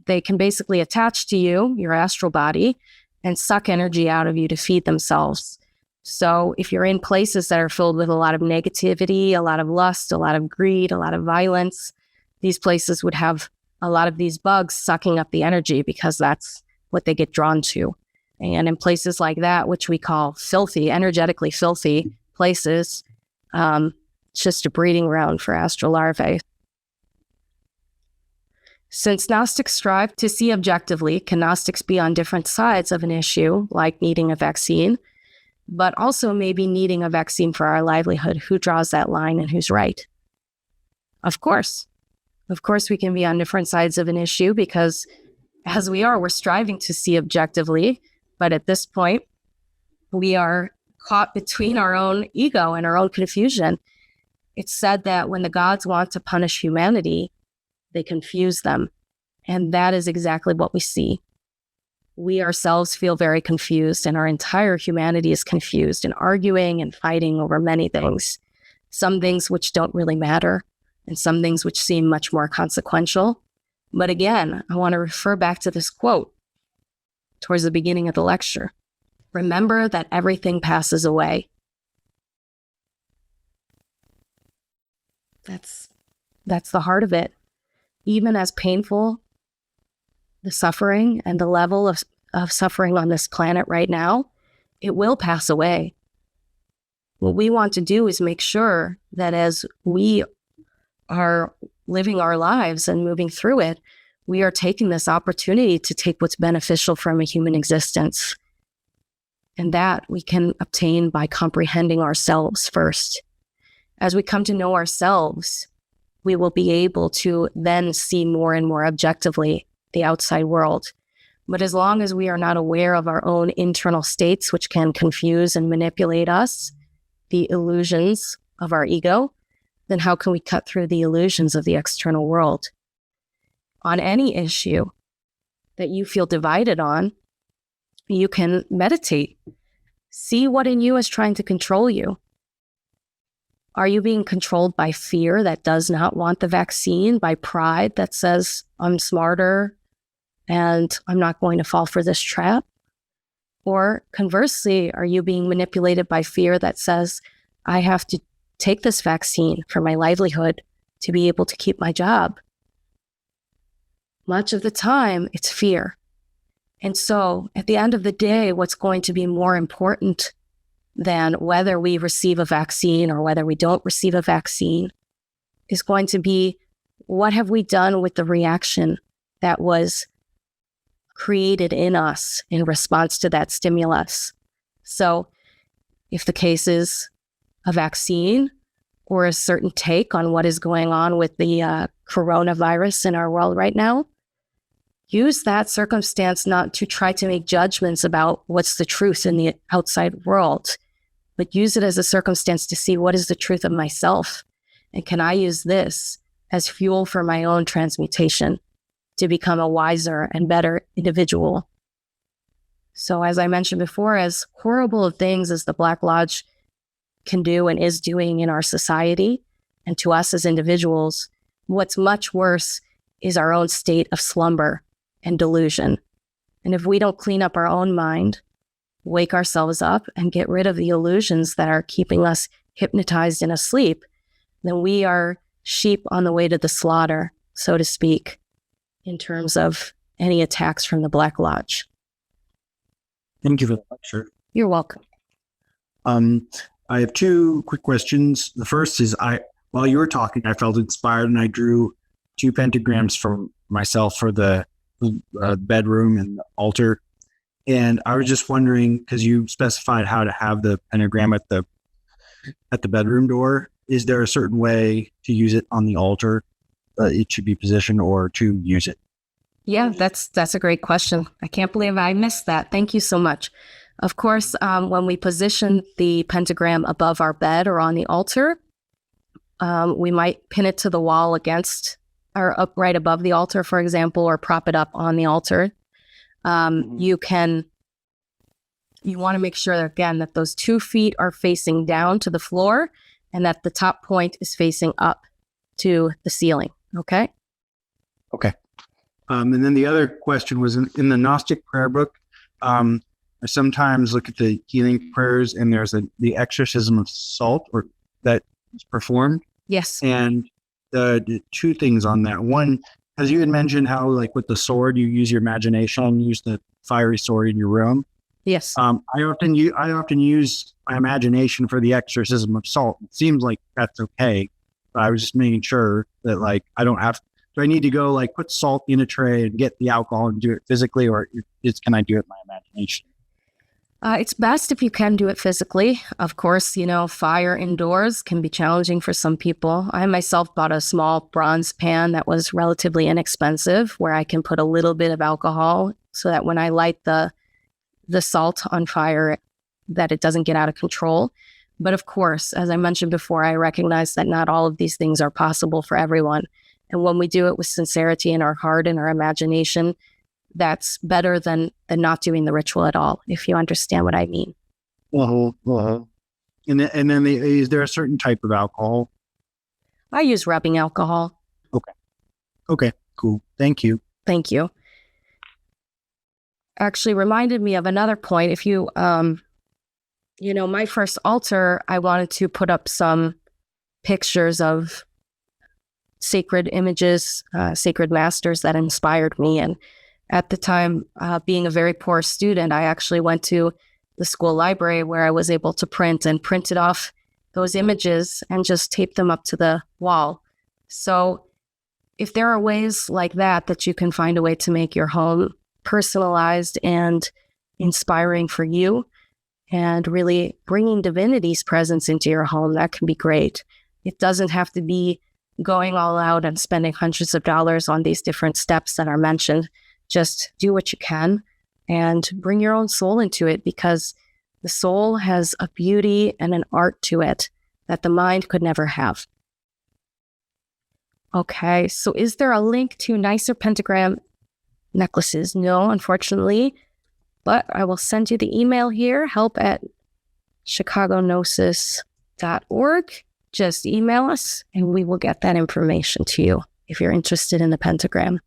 they can basically attach to you, your astral body, and suck energy out of you to feed themselves. So if you're in places that are filled with a lot of negativity, a lot of lust, a lot of greed, a lot of violence, these places would have a lot of these bugs sucking up the energy because that's what they get drawn to. And in places like that, which we call filthy, energetically filthy places, it's just a breeding ground for astral larvae. Since Gnostics strive to see objectively, can Gnostics be on different sides of an issue, like needing a vaccine, but also maybe needing a vaccine for our livelihood? Who draws that line and who's right? Of course. Of course we can be on different sides of an issue because as we're striving to see objectively, but at this point, we are caught between our own ego and our own confusion. It's said that when the gods want to punish humanity, they confuse them. And that is exactly what we see. We ourselves feel very confused, and our entire humanity is confused and arguing and fighting over many things. Some things which don't really matter, and some things which seem much more consequential. But again, I want to refer back to this quote towards the beginning of the lecture. Remember that everything passes away. That's the heart of it. Even as painful the suffering and the level of suffering on this planet right now, it will pass away. What we want to do is make sure that as we are living our lives and moving through it, we are taking this opportunity to take what's beneficial from a human existence. And that we can obtain by comprehending ourselves first. As we come to know ourselves, we will be able to then see more and more objectively the outside world. But as long as we are not aware of our own internal states, which can confuse and manipulate us, the illusions of our ego, then how can we cut through the illusions of the external world? On any issue that you feel divided on, you can meditate. See what in you is trying to control you. Are you being controlled by fear that does not want the vaccine, by pride that says, I'm smarter and I'm not going to fall for this trap? Or conversely, are you being manipulated by fear that says, I have to take this vaccine for my livelihood to be able to keep my job? Much of the time, it's fear. And so at the end of the day, what's going to be more important than whether we receive a vaccine or whether we don't receive a vaccine is going to be, what have we done with the reaction that was created in us in response to that stimulus? So if the case is a vaccine or a certain take on what is going on with the coronavirus in our world right now, use that circumstance not to try to make judgments about what's the truth in the outside world, but use it as a circumstance to see what is the truth of myself. And can I use this as fuel for my own transmutation to become a wiser and better individual? So as I mentioned before, as horrible of things as the Black Lodge can do and is doing in our society and to us as individuals. What's much worse is our own state of slumber and delusion. And if we don't clean up our own mind, wake ourselves up and get rid of the illusions that are keeping us hypnotized and asleep, then we are sheep on the way to the slaughter, so to speak, in terms of any attacks from the Black Lodge. Thank you for the lecture. You're welcome. I have two quick questions. The first is, while you were talking, I felt inspired and I drew 2 pentagrams for myself for the bedroom and the altar. And I was just wondering, because you specified how to have the pentagram at the bedroom door, is there a certain way to use it on the altar? It should be positioned, or to use it? Yeah, that's a great question. I can't believe I missed that. Thank you so much. Of course, when we position the pentagram above our bed or on the altar, we might pin it to the wall against or up right above the altar, for example, or prop it up on the altar. You want to make sure, again, that those 2 feet are facing down to the floor and that the top point is facing up to the ceiling. Okay? Okay. And then the other question was in the Gnostic prayer book. I sometimes look at the healing prayers and there's the exorcism of salt that is performed. Yes. And the 2 things on that. One, as you had mentioned how, like with the sword, you use your imagination, use the fiery sword in your room. Yes. I often use my imagination for the exorcism of salt. It seems like that's okay. But I was just making sure that, like, do I need to go like put salt in a tray and get the alcohol and do it physically, or can I do it in my imagination? It's best if you can do it physically. Of course, fire indoors can be challenging for some people. I myself bought a small bronze pan that was relatively inexpensive, where I can put a little bit of alcohol so that when I light the salt on fire, that it doesn't get out of control. But of course, as I mentioned before, I recognize that not all of these things are possible for everyone. And when we do it with sincerity in our heart and our imagination, that's better than not doing the ritual at all, if you understand what I mean. And then is there a certain type of alcohol? I use rubbing alcohol. Okay, cool. Thank you. Thank you. Actually reminded me of another point. If you, my first altar, I wanted to put up some pictures of sacred images, sacred masters that inspired me. And at the time, being a very poor student, I actually went to the school library where I was able to printed off those images and just taped them up to the wall. So if there are ways like that you can find a way to make your home personalized and inspiring for you and really bringing divinity's presence into your home, that can be great. It doesn't have to be going all out and spending hundreds of dollars on these different steps that are mentioned. Just do what you can and bring your own soul into it, because the soul has a beauty and an art to it that the mind could never have. Okay, so is there a link to nicer pentagram necklaces? No, unfortunately, but I will send you the email here, help@chicagognosis.org. Just email us and we will get that information to you if you're interested in the pentagram.